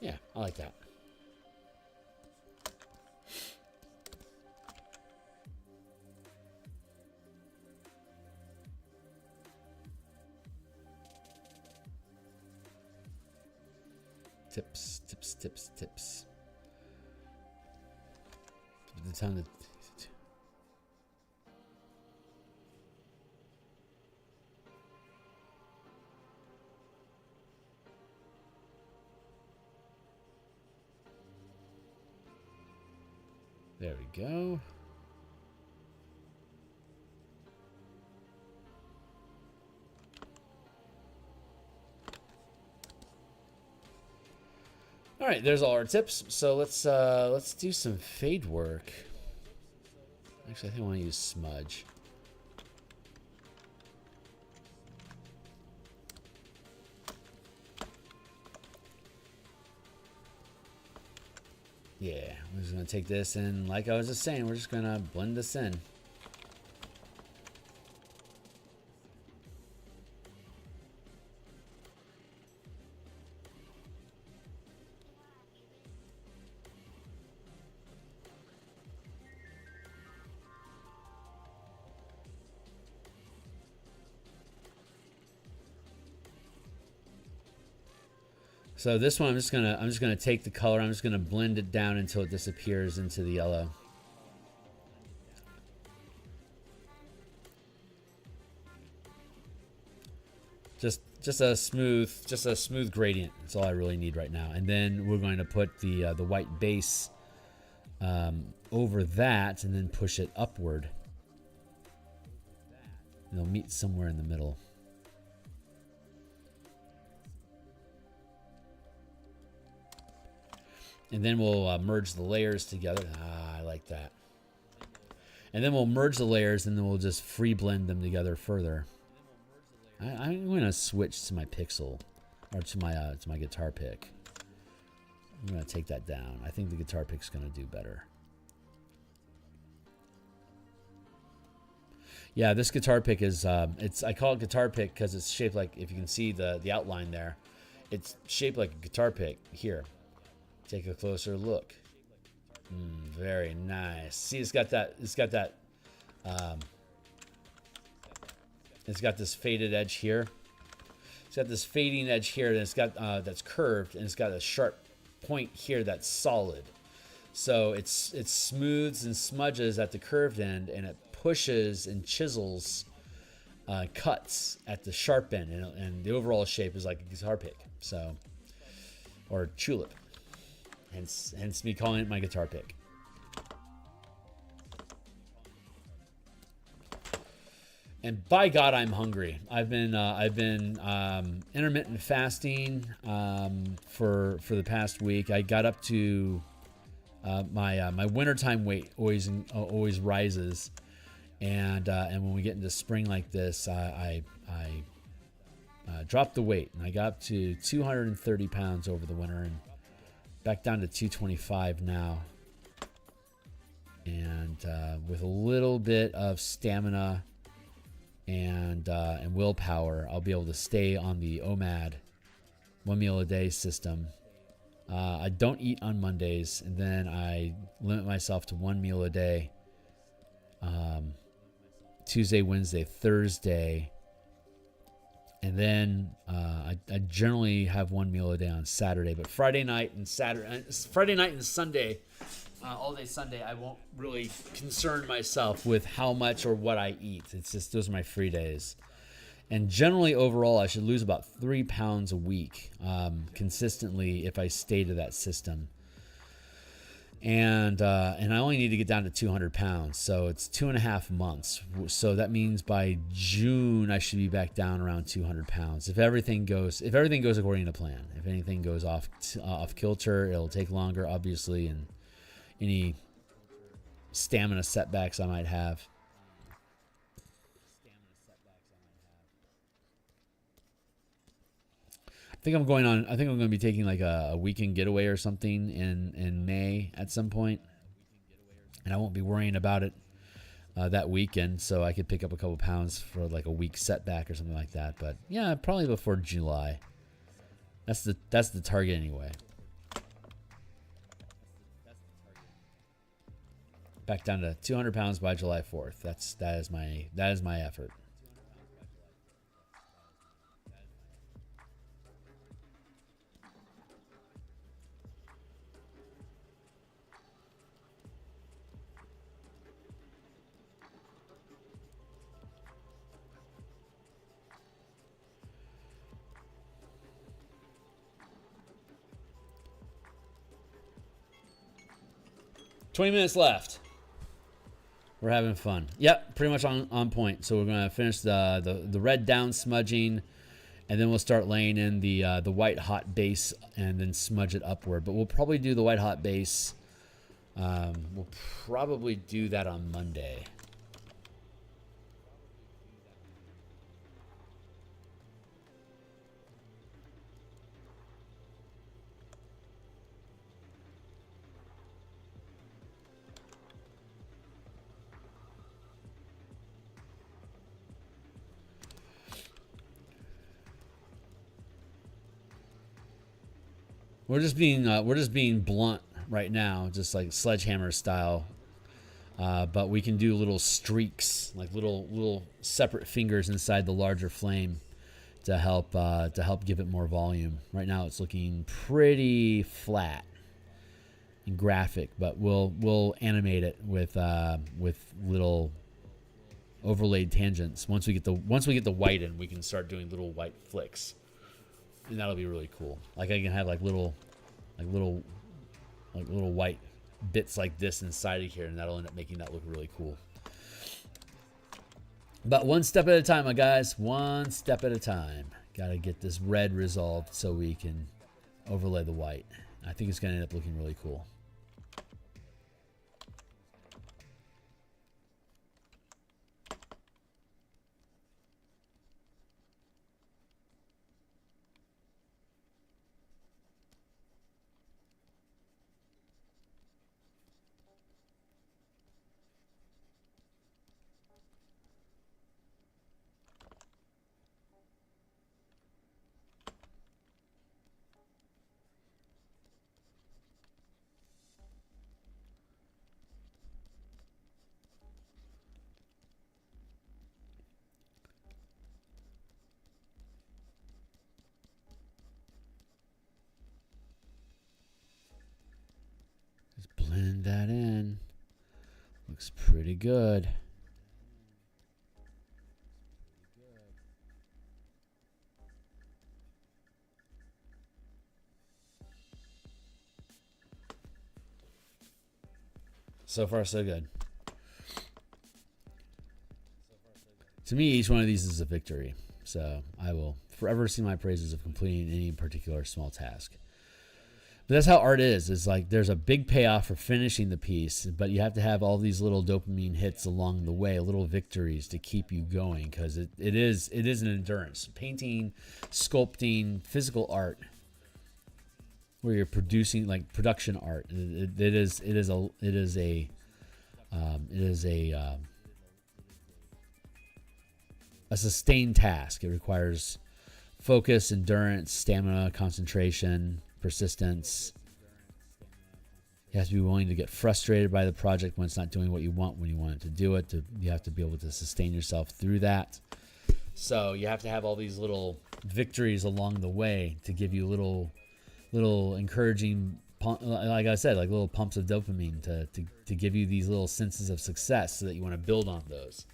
Yeah, I like that. Tips. The time that. There we go. All right, there's all our tips. So let's do some fade work. Actually, I think I want to use smudge. Yeah, we're just gonna take this and, like I was just saying, we're just gonna blend this in. So this one, I'm just gonna take the color. I'm just gonna blend it down until it disappears into the yellow. Just a smooth gradient. That's all I really need right now. And then we're going to put the white base over that, and then push it upward. And they'll meet somewhere in the middle. And then we'll merge the layers together. Ah, I like that. And then we'll merge the layers, and then we'll just free blend them together further. I'm going to switch to my pixel, or to my guitar pick. I'm going to take that down. I think the guitar pick's going to do better. Yeah, this guitar pick is I call it guitar pick because it's shaped like, if you can see the outline there, it's shaped like a guitar pick here. Take a closer look. Very nice. See, it's got this faded edge here. It's got this fading edge here, and it's got that's curved, and it's got a sharp point here that's solid. So it smooths and smudges at the curved end, and it pushes and chisels cuts at the sharp end, and the overall shape is like a guitar pick, so, or tulip. Hence me calling it my guitar pick. And by God, I'm hungry. I've been intermittent fasting for the past week. I got up to my wintertime weight always rises, and when we get into spring like this, I dropped the weight, and I got up to 230 pounds over the winter, and back down to 225 now. And with a little bit of stamina and willpower, I'll be able to stay on the OMAD 1 meal a day system. I don't eat on Mondays, and then I limit myself to 1 meal a day. Tuesday, Wednesday, Thursday, and then I generally have 1 meal a day on Saturday. But Friday night and Sunday, all day Sunday, I won't really concern myself with how much or what I eat. It's just, those are my free days. And generally, overall, I should lose about 3 pounds a week consistently if I stay to that system. And I only need to get down to 200 pounds, so it's 2.5 months. So that means by June I should be back down around 200 pounds if everything goes according to plan. If anything goes off kilter, it'll take longer, obviously, and any stamina setbacks I might have. I think I'm going to be taking like a weekend getaway or something in May at some point, and I won't be worrying about it that weekend, so I could pick up a couple pounds for like a week setback or something like that. But yeah, probably before July. That's the target anyway. Back down to 200 pounds by July 4th. That is my effort. 20 minutes left. We're having fun. Yep, pretty much on point. So we're gonna finish the red down smudging, and then we'll start laying in the white hot base, and then smudge it upward. But we'll probably do the white hot base. We'll probably do that on Monday. We're just being blunt right now, just like sledgehammer style. But we can do little streaks, like little separate fingers inside the larger flame to help give it more volume. Right now it's looking pretty flat and graphic, but we'll animate it with little overlaid tangents. Once we get the white in, we can start doing little white flicks. And that'll be really cool. Like I can have like little white bits like this inside of here, and that'll end up making that look really cool. But one step at a time, my guys. One step at a time. Gotta get this red resolved so we can overlay the white. I think it's gonna end up looking really cool. Blend that in. Looks pretty good. So far, so good. To me, each one of these is a victory. So I will forever sing my praises of completing any particular small task. But that's how art is. It's like there's a big payoff for finishing the piece, but you have to have all these little dopamine hits along the way, little victories to keep you going, because it is an endurance. Painting, sculpting, physical art, where you're producing like production art. It is a sustained task. It requires focus, endurance, stamina, concentration, persistence. You have to be willing to get frustrated by the project when it's not doing what you want when you want it to do it. You have to be able to sustain yourself through that. So you have to have all these little victories along the way to give you little encouraging, like I said, like little pumps of dopamine to give you these little senses of success so that you want to build on those.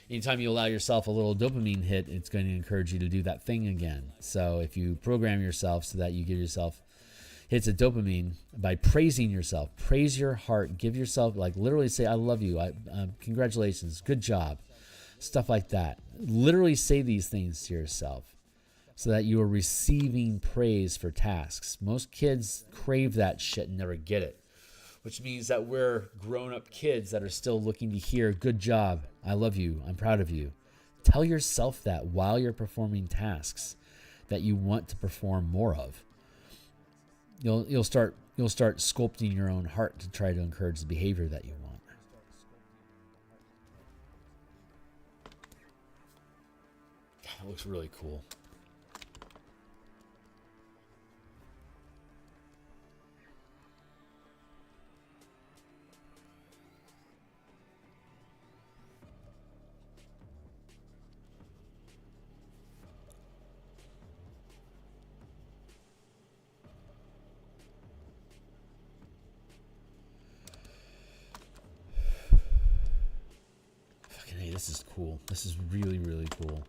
Anytime you allow yourself a little dopamine hit, it's going to encourage you to do that thing again. So if you program yourself so that you give yourself hits of dopamine by praising yourself, praise your heart, give yourself, like literally say, I love you, congratulations, good job, stuff like that. Literally say these things to yourself so that you are receiving praise for tasks. Most kids crave that shit and never get it, which means that we're grown-up kids that are still looking to hear, good job, I love you, I'm proud of you. Tell yourself that while you're performing tasks that you want to perform more of. You'll start sculpting your own heart to try to encourage the behavior that you want. That looks really cool. Hey, this is cool. This is really, really cool.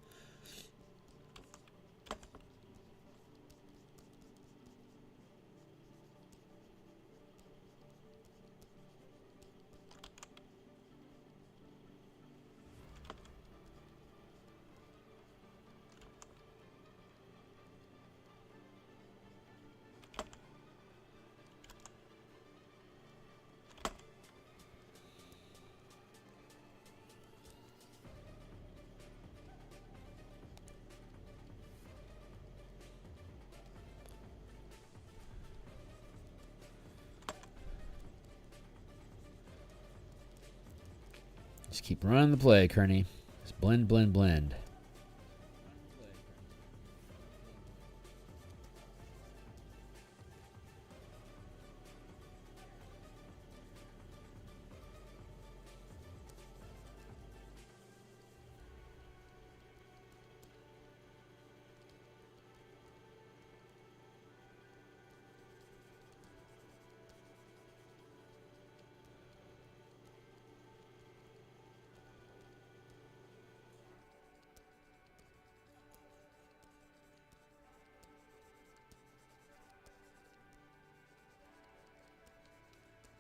Just keep running the play, Kearney. Just blend, blend, blend.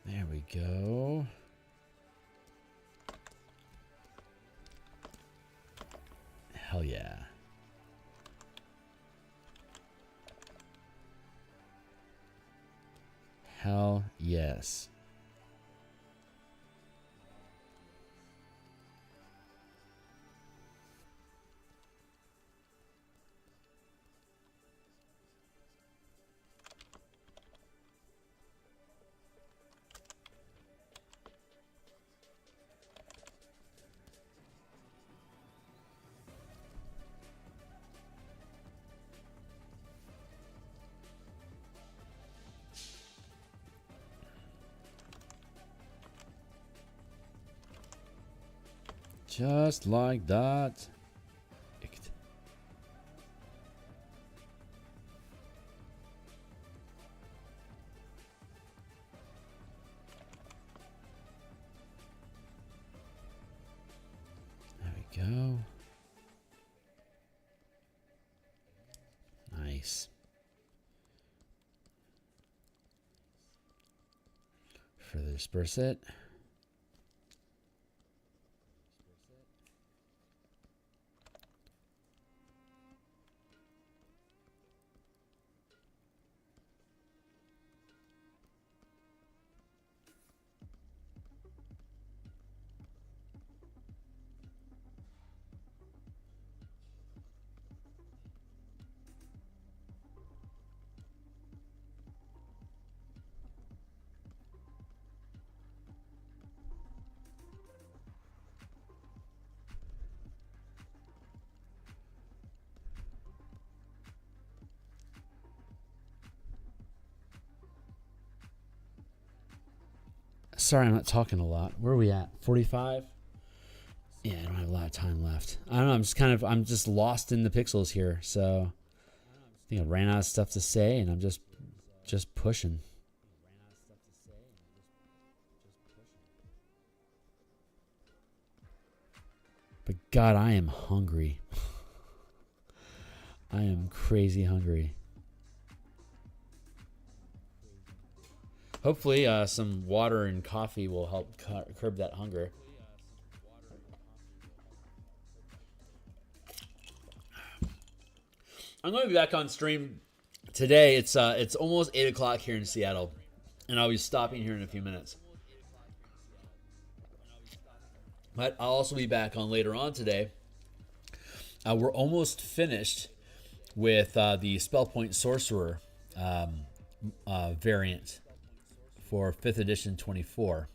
There we go. Hell yeah. Hell yes. Just like that. There we go. Nice. Further disperse it. Sorry, I'm not talking a lot. Where are we at? 45? Yeah, I don't have a lot of time left. I don't know. I'm just lost in the pixels here. So I think I ran out of stuff to say, and I'm just pushing. But God, I am hungry. I am crazy hungry. Hopefully, some water and coffee will help curb that hunger. I'm going to be back on stream today. It's almost 8 o'clock here in Seattle, and I'll be stopping here in a few minutes. But I'll also be back on later on today. We're almost finished with the Spell Point Sorcerer variant for 5th edition 24.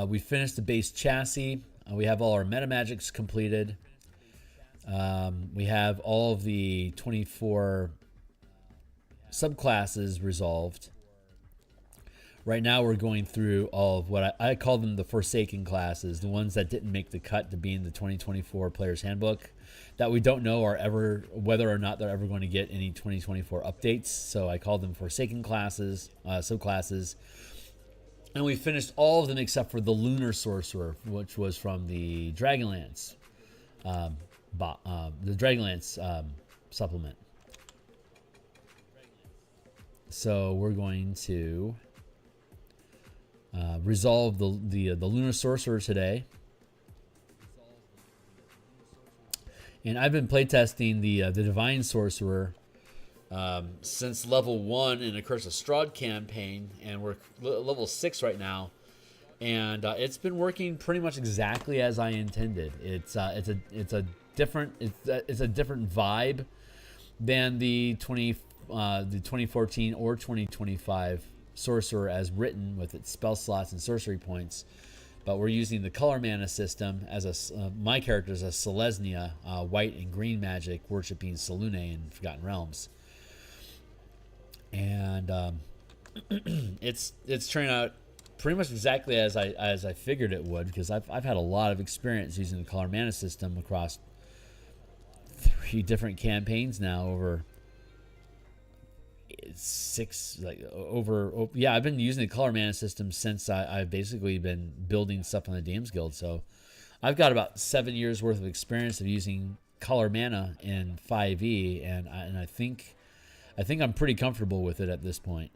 We finished the base chassis. We have all our meta magics completed. We have all of the 24 subclasses resolved. Right now we're going through all of what I call them the Forsaken classes, the ones that didn't make the cut to be in the 2024 Player's Handbook, that we don't know are ever whether or not they're ever going to get any 2024 updates. So I call them Forsaken classes, subclasses. And we finished all of them except for the Lunar Sorcerer, which was from the Dragonlance, supplement. So we're going to resolve the Lunar Sorcerer today. And I've been playtesting the Divine Sorcerer since level 1 in a Curse of Strahd campaign, and we're level 6 right now. And it's been working pretty much exactly as I intended. It's a different vibe than the 2014 or 2025 Sorcerer as written, with its spell slots and sorcery points. but we're using the color mana system as my character is a Selesnya, white and green magic, worshiping Selune in Forgotten Realms, and it's turning out pretty much exactly as I figured it would, because I've had a lot of experience using the color mana system across 3 different campaigns now over 6, yeah, I've been using the color mana system since I've basically been building stuff on the DMsGuild. So I've got about 7 years worth of experience of using color mana in 5e, and I think I'm pretty comfortable with it at this point.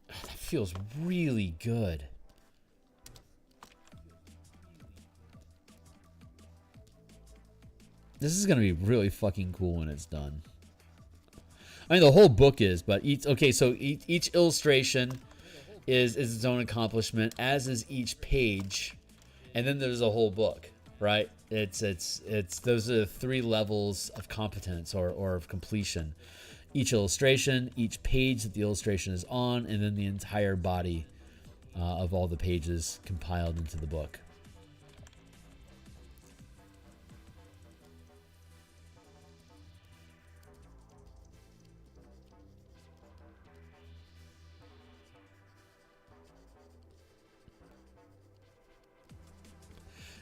That feels really good. This is going to be really fucking cool when it's done. I mean, the whole book is, but each illustration is its own accomplishment, as is each page, and then there's a whole book, right? It's those are the 3 levels of competence or of completion. Each illustration, each page that the illustration is on, and then the entire body of all the pages compiled into the book.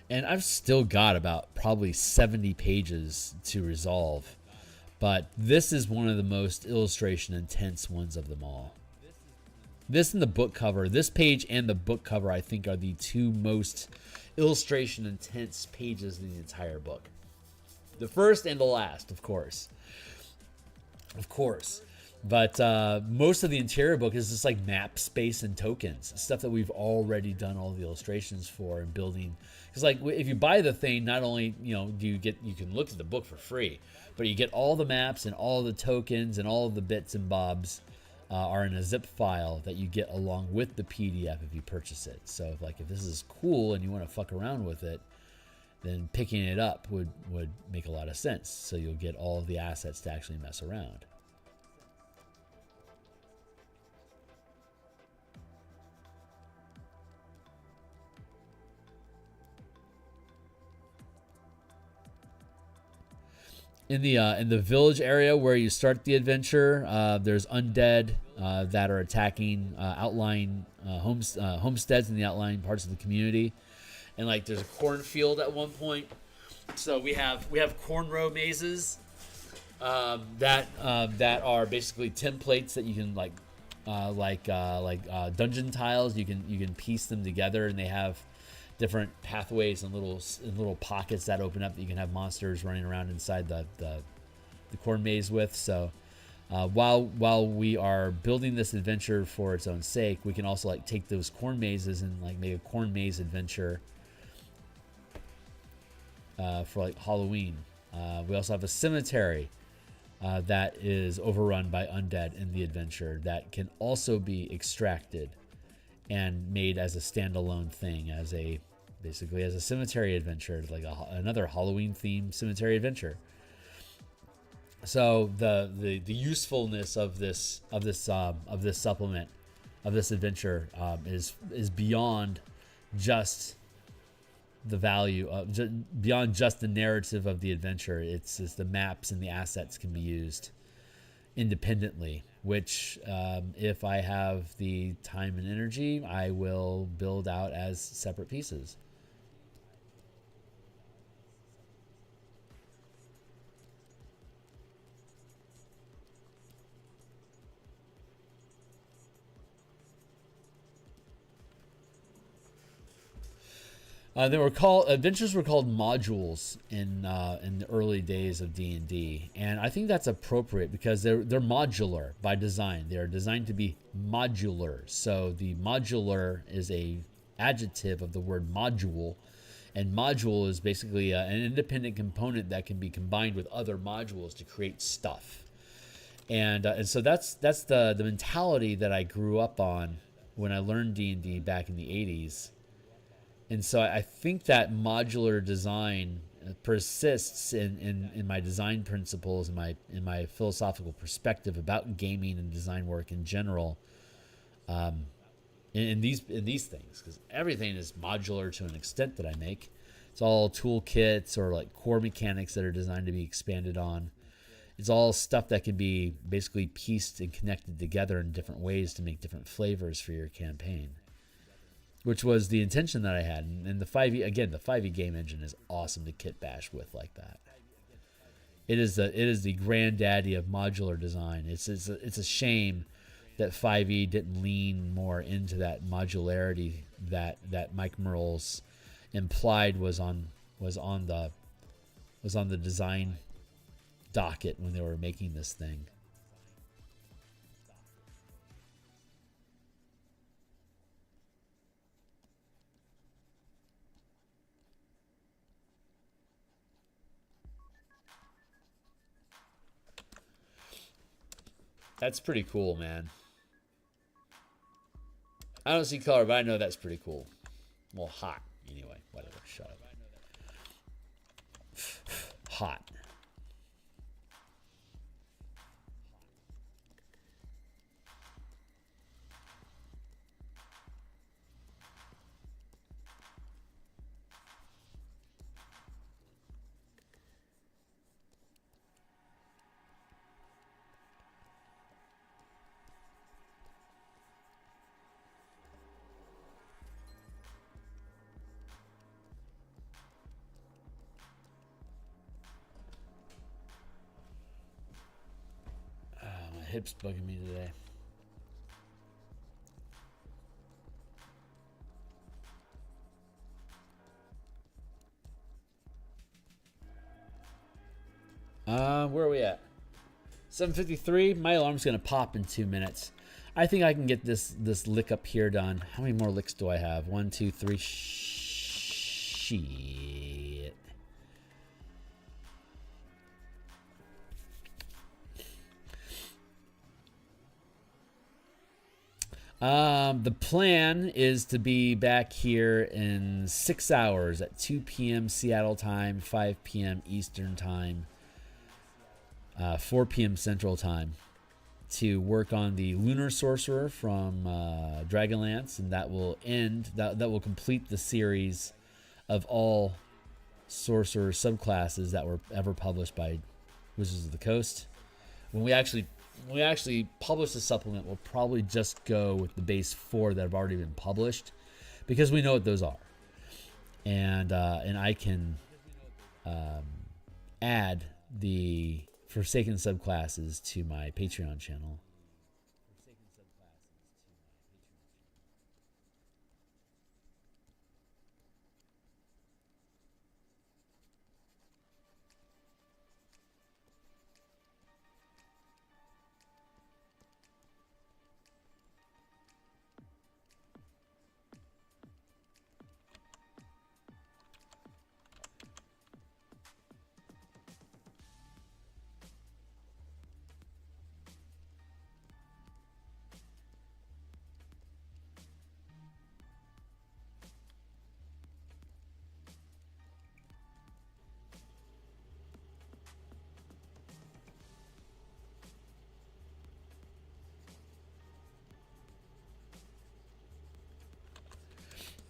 And I've still got about probably 70 pages to resolve. But this is one of the most illustration intense ones of them all. This and the book cover, this page and the book cover, I think are the 2 most illustration intense pages in the entire book. The first and the last, of course. Of course. But most of the interior book is just like map space and tokens, stuff that we've already done all the illustrations for and building. Because like if you buy the thing, not only do you can look at the book for free, but you get all the maps and all the tokens and all of the bits and bobs are in a zip file that you get along with the PDF if you purchase it. So if this is cool and you want to fuck around with it, then picking it up would make a lot of sense. So you'll get all of the assets to actually mess around. In the village area where you start the adventure, there's undead that are attacking outlying homesteads in the outlying parts of the community, and there's a cornfield at one point. So we have corn row mazes that are basically templates that you can dungeon tiles. You can piece them together, and they have different pathways and little pockets that open up that you can have monsters running around inside the corn maze with. So while we are building this adventure for its own sake, we can also take those corn mazes and make a corn maze adventure for Halloween. We also have a cemetery that is overrun by undead in the adventure that can also be extracted and made as a standalone thing, basically as a cemetery adventure, another Halloween themed cemetery adventure. So the usefulness of this supplement, of this adventure, is beyond just the value of beyond just the narrative of the adventure. It's the maps and the assets can be used independently, which if I have the time and energy, I will build out as separate pieces. Adventures were called modules in the early days of D&D, and I think that's appropriate because they're modular by design. They are designed to be modular. So the modular is a adjective of the word module, and module is basically an independent component that can be combined with other modules to create stuff. And so that's the mentality that I grew up on when I learned D&D back in the 80s. And so I think that modular design persists in my design principles and my philosophical perspective about gaming and design work in general. In these things, because everything is modular to an extent that I make. It's all toolkits or like core mechanics that are designed to be expanded on. It's all stuff that can be basically pieced and connected together in different ways to make different flavors for your campaign, which was the intention that I had. And the 5e, again, the 5e game engine is awesome to kit bash with like that. It is the granddaddy of modular design. It's a shame that 5e didn't lean more into that modularity that Mike Merle's implied was on the design docket when they were making this thing. That's pretty cool, man. I don't see color, but I know that's pretty cool. Well, hot. Anyway, whatever. Shut up. Hot. Hips bugging me today. Where are we at? 7:53. My alarm's gonna pop in 2 minutes. I think I can get this lick up here done. How many more licks do I have? 1, 2, 3. Shit. The plan is to be back here in 6 hours at 2 p.m. Seattle time, 5 p.m. Eastern time, 4 p.m. Central time to work on the Lunar Sorcerer from Dragonlance, and that will will complete the series of all Sorcerer subclasses that were ever published by Wizards of the Coast. When we actually publish the supplement, we'll probably just go with the base 4 that have already been published, because we know what those are, and I can add the Forsaken subclasses to my Patreon channel.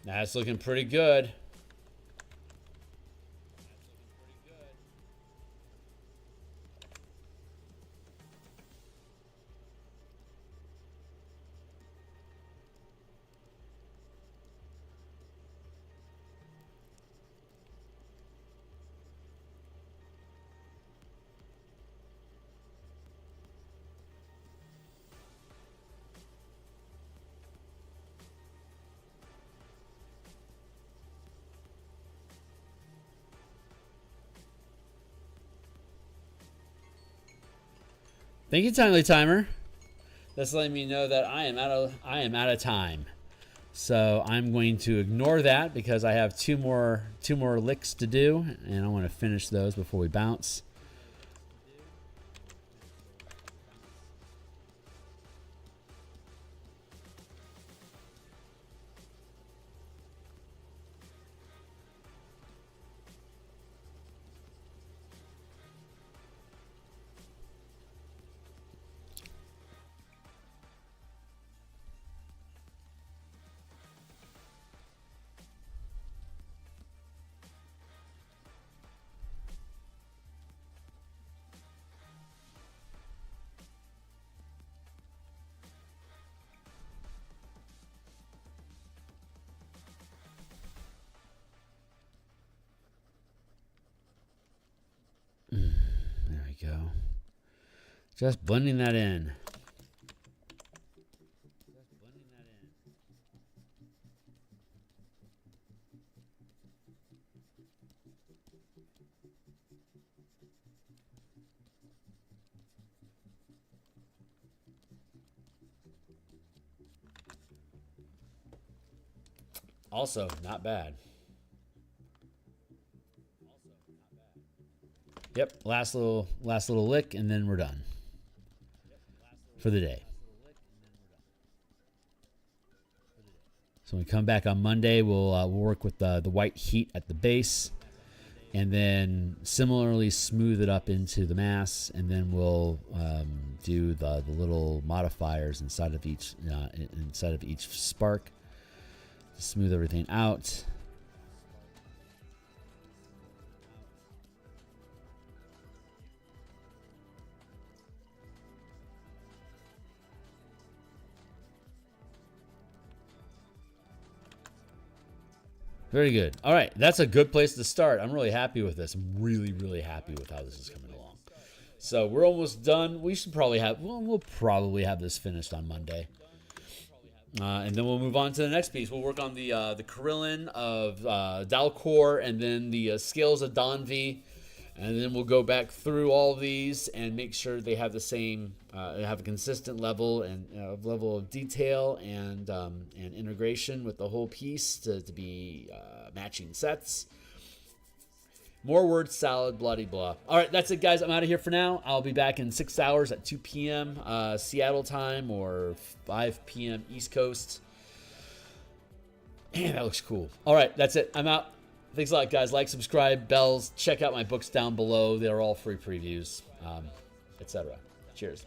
That's looking pretty good. Thank you, Timely Timer. That's letting me know that I am out of time. So I'm going to ignore that because I have two more licks to do, and I want to finish those before we bounce. There we go. Just blending that in. Also, not bad. Yep, last little lick, and then we're done for the day. So when we come back on Monday, we'll work with the white heat at the base, and then similarly smooth it up into the mass, and then we'll do the little modifiers inside of each spark to smooth everything out. Very good. All right, that's a good place to start. I'm really happy with this. I'm really, really happy with how this is coming along. So we're almost done. We should probably have, we'll probably have this finished on Monday. And then we'll move on to the next piece. We'll work on the Carillon of Dalcor, and then the Scales of Donvi. And then we'll go back through all of these and make sure they have the same, have a consistent level and level of detail and integration with the whole piece to be matching sets. More word salad, bloody blah. All right, that's it, guys. I'm out of here for now. I'll be back in 6 hours at 2 p.m. Seattle time or 5 p.m. East Coast. Man, that looks cool. All right, that's it. I'm out. Thanks a lot, guys. Like, subscribe, bells. Check out my books down below. They're all free previews, etc. Cheers.